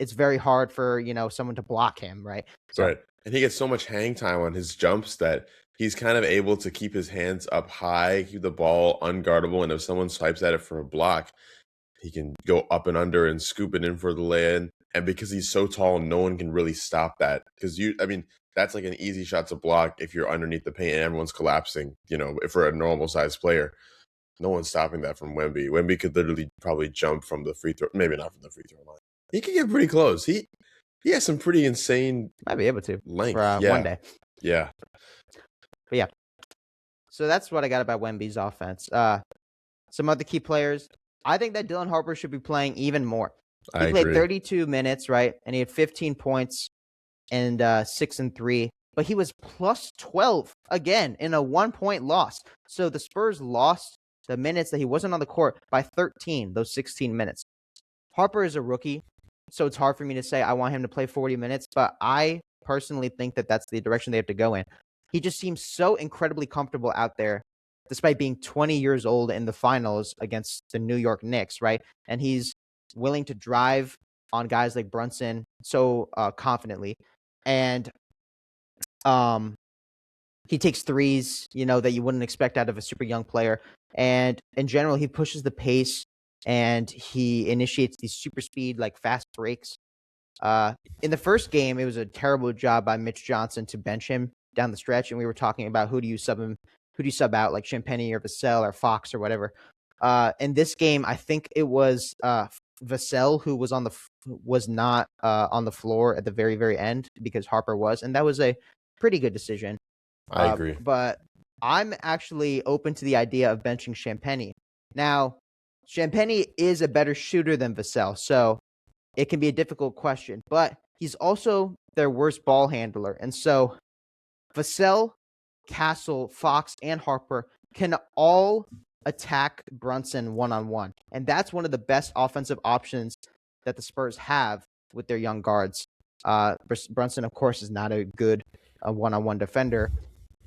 it's very hard for someone to block him, right? So Right. And he gets so much hang time on his jumps that he's kind of able to keep his hands up high, keep the ball unguardable, and if someone swipes at it for a block, he can go up and under and scoop it in for the lay-in. And because he's so tall, no one can really stop that. Because that's like an easy shot to block if you're underneath the paint and everyone's collapsing. If for a normal sized player, no one's stopping that from Wemby. Wemby could literally probably jump from the free throw, maybe not from the free throw line. He could get pretty close. He has some pretty insane might be able to length. for one day. Yeah. But yeah. So that's what I got about Wemby's offense. Some other key players. I think that Dylan Harper should be playing even more. He played 32 minutes, right? And he had 15 points and 6 and 3. But he was plus 12 again in a 1-point loss. So the Spurs lost the minutes that he wasn't on the court by 13, those 16 minutes. Harper is a rookie, so it's hard for me to say I want him to play 40 minutes, but I personally think that that's the direction they have to go in. He just seems so incredibly comfortable out there, despite being 20 years old in the finals against the New York Knicks, right? And he's willing to drive on guys like Brunson so confidently. And he takes threes, that you wouldn't expect out of a super young player. And in general, he pushes the pace and he initiates these super speed, like fast breaks. In the first game, it was a terrible job by Mitch Johnson to bench him down the stretch. And we were talking about who do you sub out, like Champagny or Vassell or Fox or whatever. In this game, I think it was Vassell who was not on the floor at the very, very end because Harper was. And that was a pretty good decision. I agree. But I'm actually open to the idea of benching Champagny. Now, Champagny is a better shooter than Vassell, so it can be a difficult question. But he's also their worst ball handler. And so Vassell, Castle, Fox, and Harper can all attack Brunson one-on-one. And that's one of the best offensive options that the Spurs have with their young guards. Brunson, of course, is not a good one-on-one defender.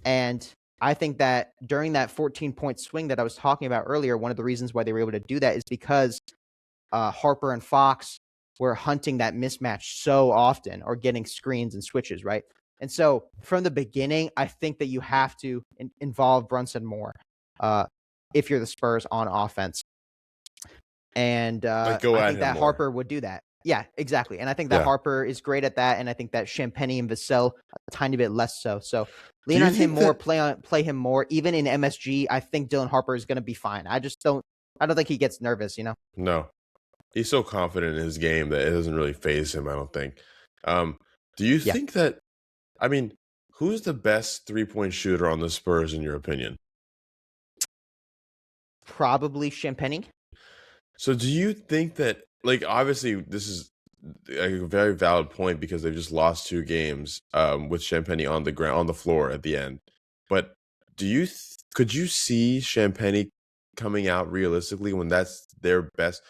And I think that during that 14-point swing that I was talking about earlier, one of the reasons why they were able to do that is because Harper and Fox were hunting that mismatch so often or getting screens and switches, right? And so from the beginning, I think that you have to involve Brunson more if you're the Spurs on offense. And I think that Harper would do that. Yeah, exactly. And I think that Harper is great at that. And I think that Champagny and Vassell a tiny bit less so. So lean on him more, play him more. Even in MSG, I think Dylan Harper is going to be fine. I don't think he gets nervous, No. He's so confident in his game that it doesn't really faze him, I don't think. Do you think that, who's the best 3-point shooter on the Spurs in your opinion? Probably Champagny. So do you think that, obviously this is a very valid point because they've just lost 2 games with Champagny on the floor at the end. But could you see Champagny coming out realistically when that's their best?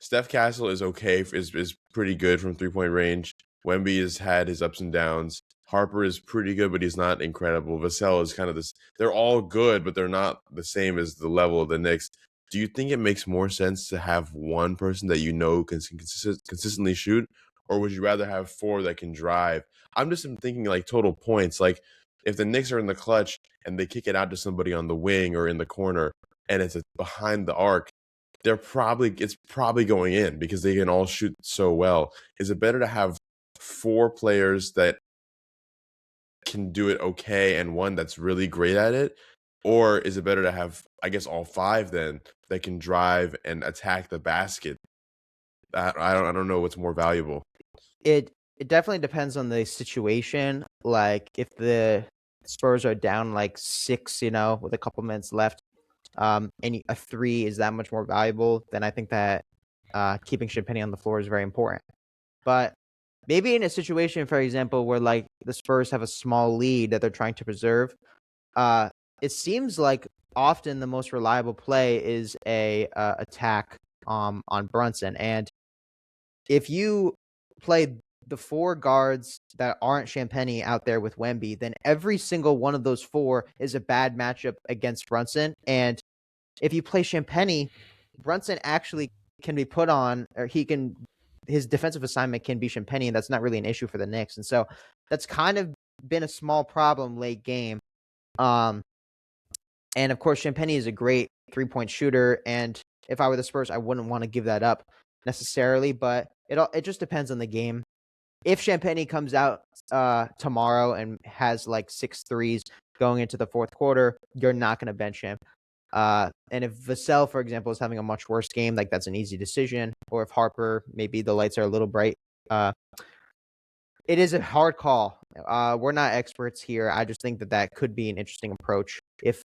Steph Castle is okay, is pretty good from 3-point range. Wemby has had his ups and downs. Harper is pretty good, but he's not incredible. Vassell is kind of this. They're all good, but they're not the same as the level of the Knicks. Do you think it makes more sense to have one person that can consistently shoot, or would you rather have 4 that can drive? I'm just thinking total points. If the Knicks are in the clutch and they kick it out to somebody on the wing or in the corner, and it's behind the arc, it's probably going in because they can all shoot so well. Is it better to have 4 players that can do it okay and one that's really great at it? Or is it better to have, I guess, all 5 then that can drive and attack the basket? I don't know what's more valuable. It definitely depends on the situation. If the Spurs are down 6, with a couple minutes left, and a 3 is that much more valuable, then I think that keeping Champagny on the floor is very important. But maybe in a situation, for example, where the Spurs have a small lead that they're trying to preserve, it seems like often the most reliable play is a attack on Brunson. And if you play the 4 guards that aren't Champagnie out there with Wemby, then every single one of those 4 is a bad matchup against Brunson. And if you play Champagnie, Brunson actually can be put on, or his defensive assignment can be Champagnie, and that's not really an issue for the Knicks. And so that's kind of been a small problem late game. And of course, Champagnie is a great 3-point shooter, and if I were the Spurs, I wouldn't want to give that up necessarily, but it just depends on the game. If Champagnie comes out tomorrow and has like 6 threes going into the fourth quarter, you're not going to bench him. And if Vassell, for example, is having a much worse game, like that's an easy decision. Or if Harper, maybe the lights are a little bright. It is a hard call. We're not experts here. I just think that could be an interesting approach if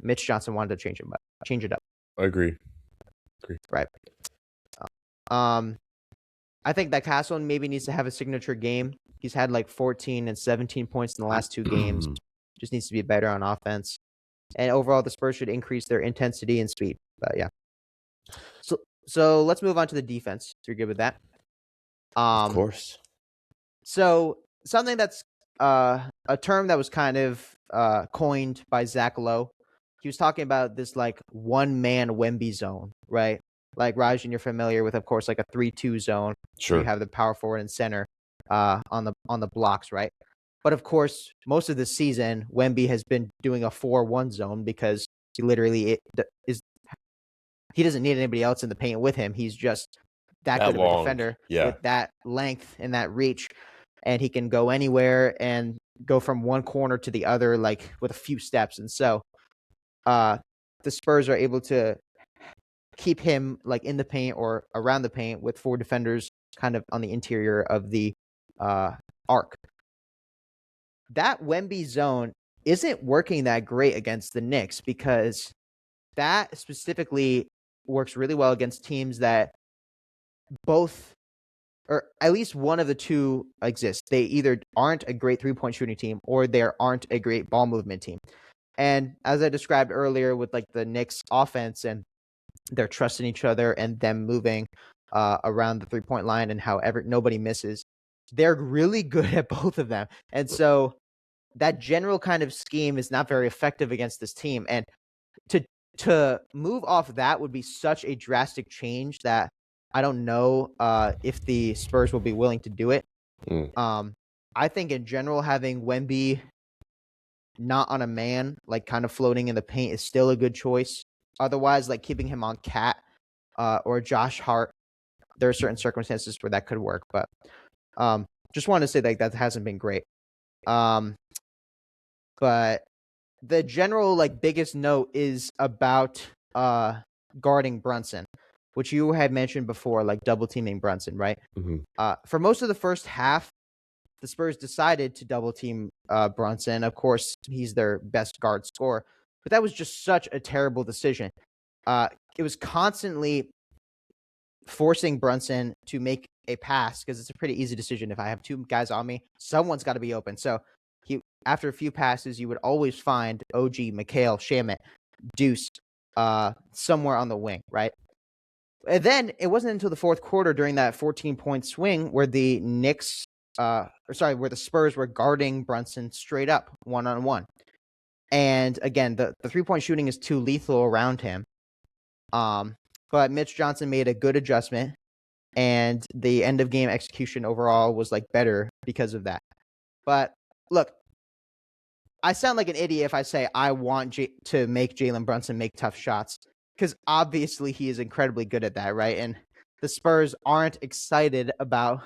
Mitch Johnson wanted to change it up. I agree. Right. I think that Castle maybe needs to have a signature game. He's had like 14 and 17 points in the last 2 games. Just needs to be better on offense. And overall, the Spurs should increase their intensity and speed. But yeah. So let's move on to the defense. If you're good with that. Of course. So something that's a term that was kind of coined by Zach Lowe. He was talking about this like 1-man Wemby zone, right? Like Rajan, you're familiar with, of course, like a 3-2 zone. Sure. You have the power forward and center on the blocks, right? But of course, most of the season, Wemby has been doing a 4-1 zone because he literally he doesn't need anybody else in the paint with him. He's just that good of a defender with that length and that reach, and he can go anywhere and go from one corner to the other like with a few steps. And so the Spurs are able to keep him like in the paint or around the paint with 4 defenders kind of on the interior of the arc. That Wemby zone isn't working that great against the Knicks because that specifically works really well against teams that both, or at least one of the 2 exist. They either aren't a great 3-point shooting team or they aren't a great ball movement team. And as I described earlier with like the Knicks offense and they're trusting each other and them moving around the 3-point line and however nobody misses, they're really good at both of them. And so that general kind of scheme is not very effective against this team. And to move off that would be such a drastic change that I don't know if the Spurs will be willing to do it. I think in general, having Wemby not on a man, like kind of floating in the paint, is still a good choice. Otherwise, like keeping him on Cat or Josh Hart, there are certain circumstances where that could work. But just want to say like that hasn't been great. But the general like biggest note is about guarding Brunson, which you had mentioned before, like double teaming Brunson, right? For most of the first half, the Spurs decided to double team Brunson. Of course, he's their best guard scorer, but that was just such a terrible decision. It was constantly forcing Brunson to make a pass because it's a pretty easy decision. If I have 2 guys on me, someone's got to be open. So after a few passes, you would always find OG, Mikhail, Shamet, Deuce somewhere on the wing, right? And then it wasn't until the fourth quarter during that 14-point swing where the where the Spurs were guarding Brunson straight up one-on-one. And again, the 3-point shooting is too lethal around him. But Mitch Johnson made a good adjustment, and the end of game execution overall was like better because of that. But look, I sound like an idiot if I say I want to make Jalen Brunson make tough shots, because obviously he is incredibly good at that, right? And the Spurs aren't excited about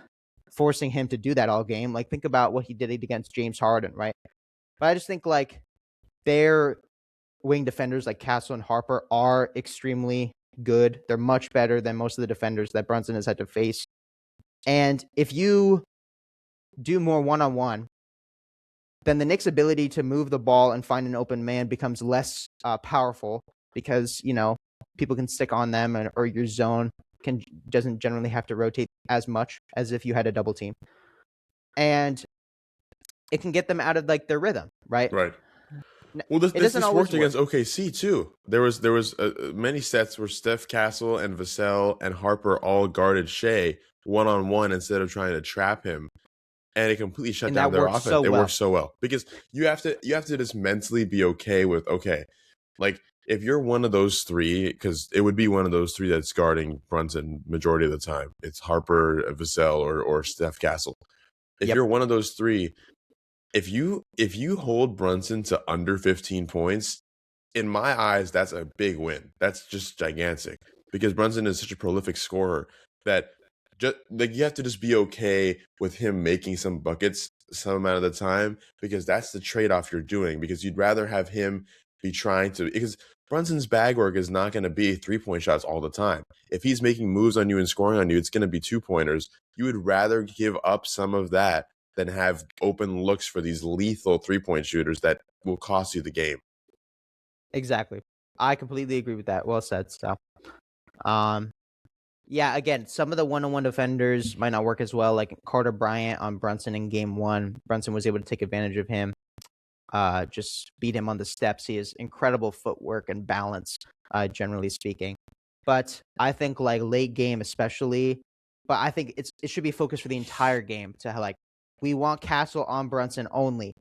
forcing him to do that all game. Like, think about what he did against James Harden, right? But I just think like their wing defenders like Castle and Harper are extremely good. They're much better than most of the defenders that Brunson has had to face. And if you do more one-on-one, then the Knicks' ability to move the ball and find an open man becomes less powerful because, you know, people can stick on them or your zone doesn't generally have to rotate as much as if you had a double team. And it can get them out of like their rhythm, right? Right. Well, It this doesn't this always worked work. against OKC too. There was many sets where Steph Castle and Vassell and Harper all guarded Shea one-on-one instead of trying to trap him, and it completely shut And down that their works offense. so It well. works so well because you have to just mentally be okay with like if you're one of those three, because it would be one of those three that's guarding Brunson majority of the time. It's Harper, Vassell, or Steph Castle. If Yep. you're one of those three, if you hold Brunson to under 15 points, in my eyes, that's a big win. That's just gigantic because Brunson is such a prolific scorer that just like you have to just be okay with him making some buckets some amount of the time because that's the trade-off you're doing because you'd rather have him be trying to because Brunson's bag work is not going to be three-point shots all the time. If he's making moves on you and scoring on you, it's going to be two-pointers. You would rather give up some of that than have open looks for these lethal three-point shooters that will cost you the game. Exactly. I completely agree with that. Well said. So, um, yeah. Again, some of the one-on-one defenders might not work as well. Like Carter Bryant on Brunson in Game 1. Brunson was able to take advantage of him. Just beat him on the steps. He has incredible footwork and balance, generally speaking. But I think like late game, especially. But I think it should be focused for the entire game to like we want Castle on Brunson only.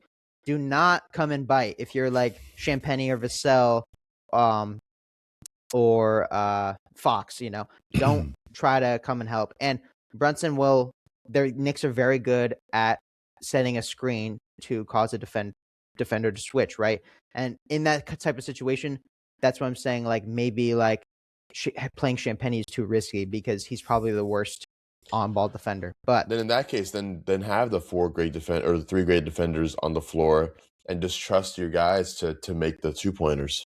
Do not come and bite if you're like Champagny or Vassell, um, or Fox. Don't try to come and help. And Brunson will. Their Knicks are very good at setting a screen to cause a defender to switch, right? And in that type of situation, that's what I'm saying. Like maybe like playing Champagny is too risky because he's probably the worst on-ball defender. But Then in that case, then have the four great defend or the three great defenders on the floor and just trust your guys to make the two pointers.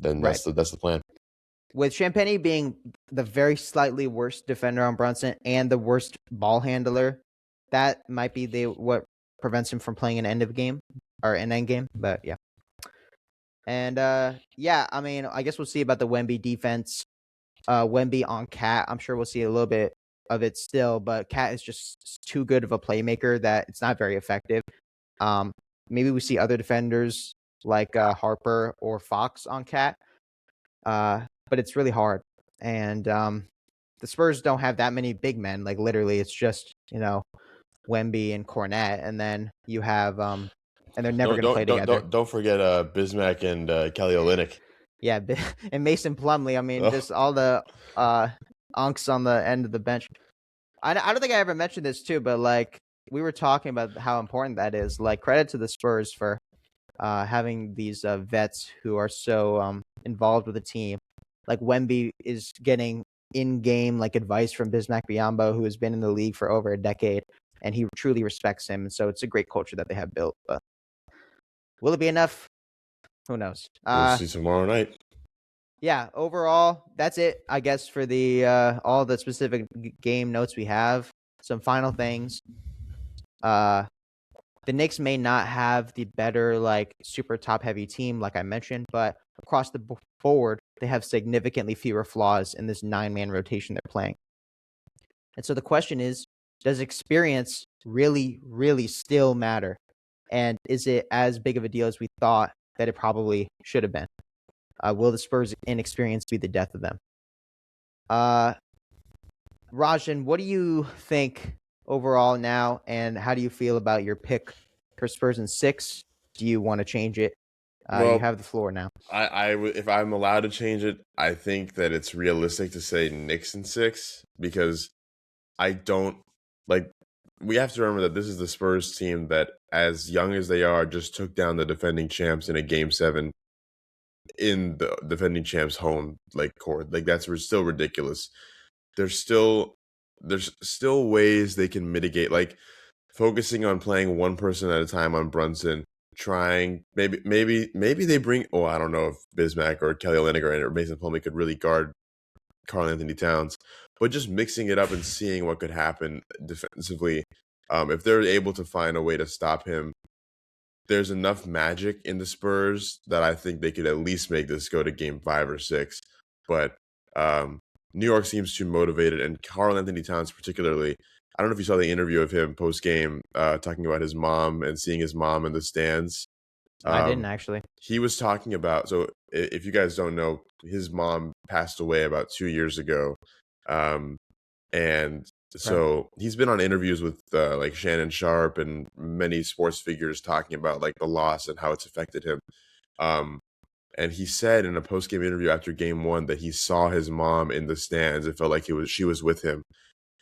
Then right, that's the plan. with Champagny being the very slightly worst defender on Brunson and the worst ball handler, that might be what prevents him from playing an end of game or an end game. But yeah. And yeah, I mean, I guess we'll see about the Wemby defense. Wemby on Cat, I'm sure we'll see a little bit of it still, but Cat is just too good of a playmaker that it's not very effective. Maybe we see other defenders like Harper or Fox on Cat, but it's really hard. And the Spurs don't have that many big men. Like literally, it's just Wemby and Cornette, and then you have and they're never Don't going to play don't don't together. don't forget Bismack and Kelly Olynyk. Yeah, and Mason Plumlee. I mean, Oh, just all the unks on the end of the bench. I don't think I ever mentioned this too, but like we were talking about how important that is. Like credit to the Spurs for having these vets who are so involved with the team. Like Wemby is getting in-game like advice from Bismack Biyombo, who has been in the league for over a decade, and he truly respects him. And so it's a great culture that they have built. But will it be enough? Who knows? we'll see tomorrow night. Yeah, overall, that's it, I guess, for the all the specific game notes we have. Some final things. The Knicks may not have the better, like, super top heavy team, like I mentioned, but across the board, they have significantly fewer flaws in this 9-man rotation they're playing. And so the question is, does experience really, really still matter? And is it as big of a deal as we thought that it probably should have been? Will the Spurs' inexperience be the death of them? Rajan, what do you think overall now, and how do you feel about your pick for Spurs in 6? Do you want to change it? You Well, have the floor now. if I'm allowed to change it, I think that it's realistic to say Knicks in 6 because I don't like. We have to remember that this is the Spurs team that, as young as they are, just took down the defending champs in a Game 7 in the defending champs' home court. Like that's still ridiculous. There's still ways they can mitigate, like focusing on playing one person at a time on Brunson. Trying maybe they bring. Oh, I don't know if Bismack or Kelly Olynyk or Mason Plumlee could really guard Karl Anthony Towns, but just mixing it up and seeing what could happen defensively. If they're able to find a way to stop him, there's enough magic in the Spurs that I think they could at least make this go to Game 5 or 6. But New York seems too motivated, and Karl Anthony Towns particularly. I don't know if you saw the interview of him post game talking about his mom and seeing his mom in the stands. I didn't actually. He was talking about, so if you guys don't know, his mom passed away about 2 years ago. Um, and Okay. so he's been on interviews with like Shannon Sharp and many sports figures talking about like the loss and how it's affected him. Um, and he said in a post game interview after game one that he saw his mom in the stands. It felt like she was with him.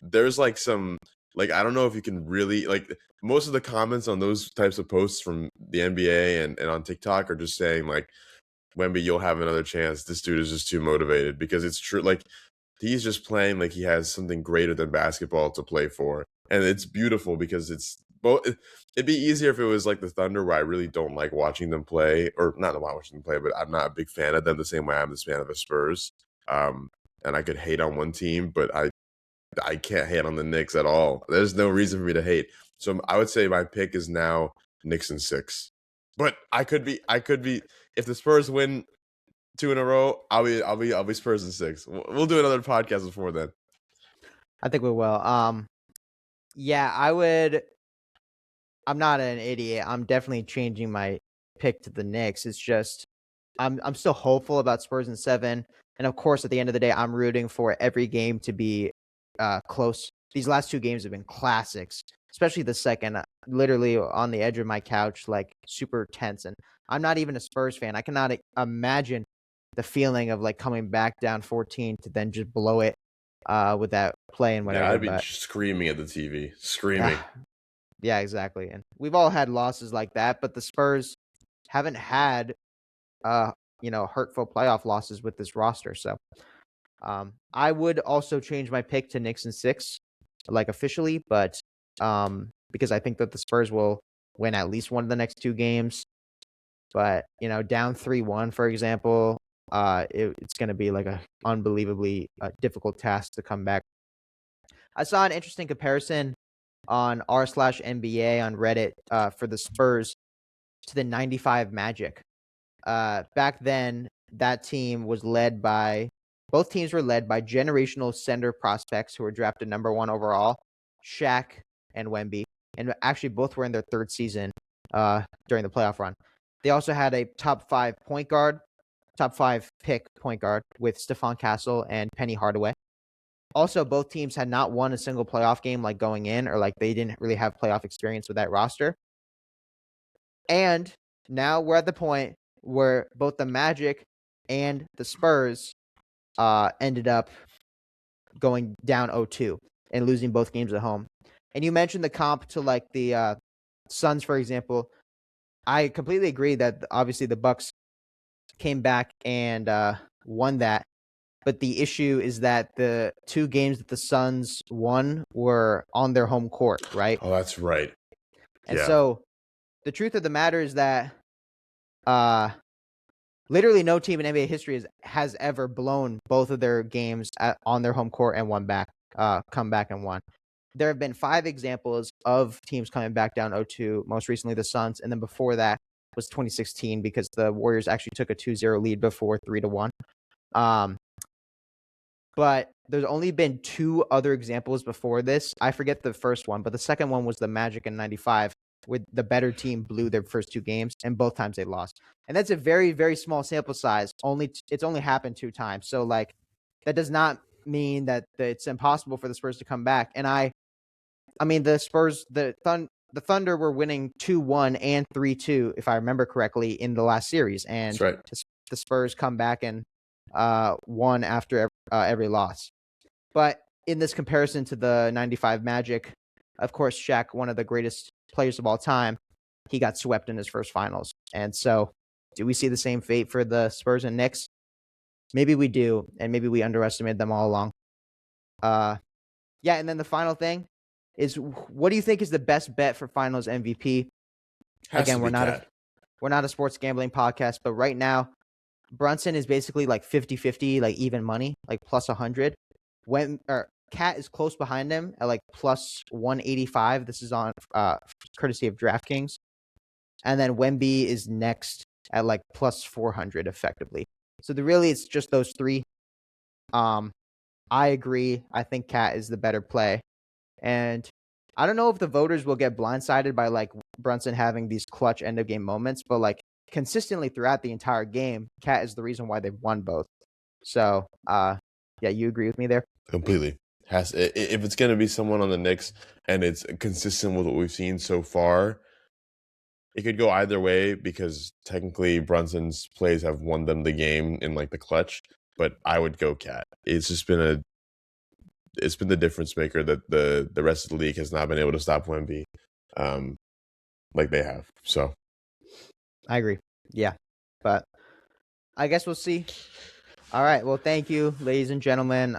There's like some, like, I don't know if you can really, like, most of the comments on those types of posts from the NBA and on TikTok are just saying like, Wemby, you'll have another chance. This dude is just too motivated, because it's true. Like, he's just playing like he has something greater than basketball to play for. And it's beautiful because it's both. It'd be easier if it was like the Thunder, where I really don't like watching them play, or not watching them play, but I'm not a big fan of them the same way I'm this fan of the Spurs. And I could hate on one team, but I can't hate on the Knicks at all. There's no reason for me to hate. So I would say my pick is now Knicks in 6. But I could be if the Spurs win 2 in a row, I'll be Spurs in 6. We'll do another podcast before then. I think we will. Yeah, I would. I'm not an idiot. I'm definitely changing my pick to the Knicks. It's just I'm still hopeful about Spurs in 7, and of course, at the end of the day, I'm rooting for every game to be close. These last 2 games have been classics, especially the second. Literally on the edge of my couch, like super tense. And I'm not even a Spurs fan. I cannot imagine the feeling of like coming back down 14 to then just blow it with that play and Yeah, whatever. I'd be But screaming at the TV, screaming. yeah, yeah, exactly. And we've all had losses like that, but the Spurs haven't had hurtful playoff losses with this roster. So I would also change my pick to Knicks in 6, like officially, but because I think that the Spurs will win at least one of the next 2 games. But down 3-1, for example, it's going to be like a unbelievably difficult task to come back. I saw an interesting comparison on r/NBA on Reddit for the Spurs to the 95 Magic. Back then, that team was both teams were led by generational center prospects who were drafted number 1 overall, Shaq and Wemby, and actually both were in their 3rd season during the playoff run. They also had a top 5 pick point guard with Stephon Castle and Penny Hardaway. Also, both teams had not won a single playoff game like going in, or like they didn't really have playoff experience with that roster. And now we're at the point where both the Magic and the Spurs ended up going down 0-2 and losing both games at home. And you mentioned the comp to like the Suns, for example. I completely agree that obviously the Bucks came back and won that. But the issue is that the 2 games that the Suns won were on their home court, right? Oh, that's right. And Yeah. so the truth of the matter is that literally no team in NBA history has ever blown both of their games on their home court and come back and won. There have been 5 examples of teams coming back down 0-2, most recently the Suns, and then before that was 2016 because the Warriors actually took a 2-0 lead before 3-1. But there's only been 2 other examples before this. I forget the first one, but the second one was the Magic in 95, where the better team blew their first 2 games, and both times they lost. And that's a very, very small sample size. It's only happened 2 times. So, like, that does not mean that it's impossible for the Spurs to come back. And I mean, the Spurs, the Thunder were winning 2-1 and 3-2, if I remember correctly, in the last series. And That's right. the Spurs come back and won after every loss. But in this comparison to the 95 Magic, of course, Shaq, one of the greatest players of all time, he got swept in his first finals. And so do we see the same fate for the Spurs and Knicks? Maybe we do, and maybe we underestimated them all along. Yeah, and then the final thing is, what do you think is the best bet for Finals MVP? Again, we're not a sports gambling podcast, but right now, Brunson is basically like 50-50, like even money, like plus 100. Cat is close behind him at like plus 185. This is on courtesy of DraftKings. And then Wemby is next at like plus 400 effectively. So it's just those 3. I agree. I think Cat is the better play. And I don't know if the voters will get blindsided by like Brunson having these clutch end of game moments, but like consistently throughout the entire game, Cat is the reason why they've won both. So, yeah, you agree with me there? Completely. If it's going to be someone on the Knicks and it's consistent with what we've seen so far, it could go either way because technically Brunson's plays have won them the game in like the clutch. But I would go Cat. It's been the difference maker that the rest of the league has not been able to stop Wemby, like they have. So I agree. Yeah, but I guess we'll see. All right. Well, thank you, ladies and gentlemen.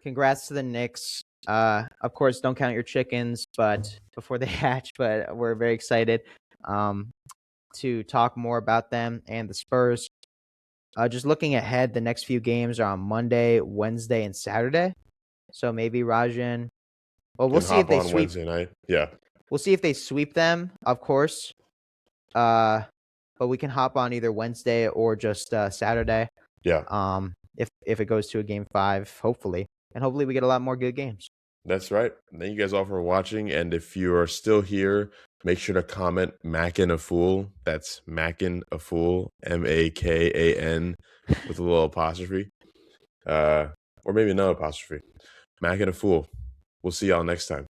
Congrats to the Knicks. Of course, don't count your chickens, but before they hatch. But we're very excited to talk more about them and the Spurs. Just looking ahead, the next few games are on Monday, Wednesday, and Saturday. So maybe Rajan. Well, we'll can see if hop they on sweep. Wednesday night. Yeah, We'll see if they sweep them, of course. But we can hop on either Wednesday or just Saturday. yeah. If it goes to a game 5, hopefully, and hopefully we get a lot more good games. That's right. Thank you guys all for watching. And if you are still here, make sure to comment Mackin a Fool. That's Mackin a Fool, MAKAN with a little apostrophe. Or maybe no apostrophe. Mackin a Fool. We'll see y'all next time.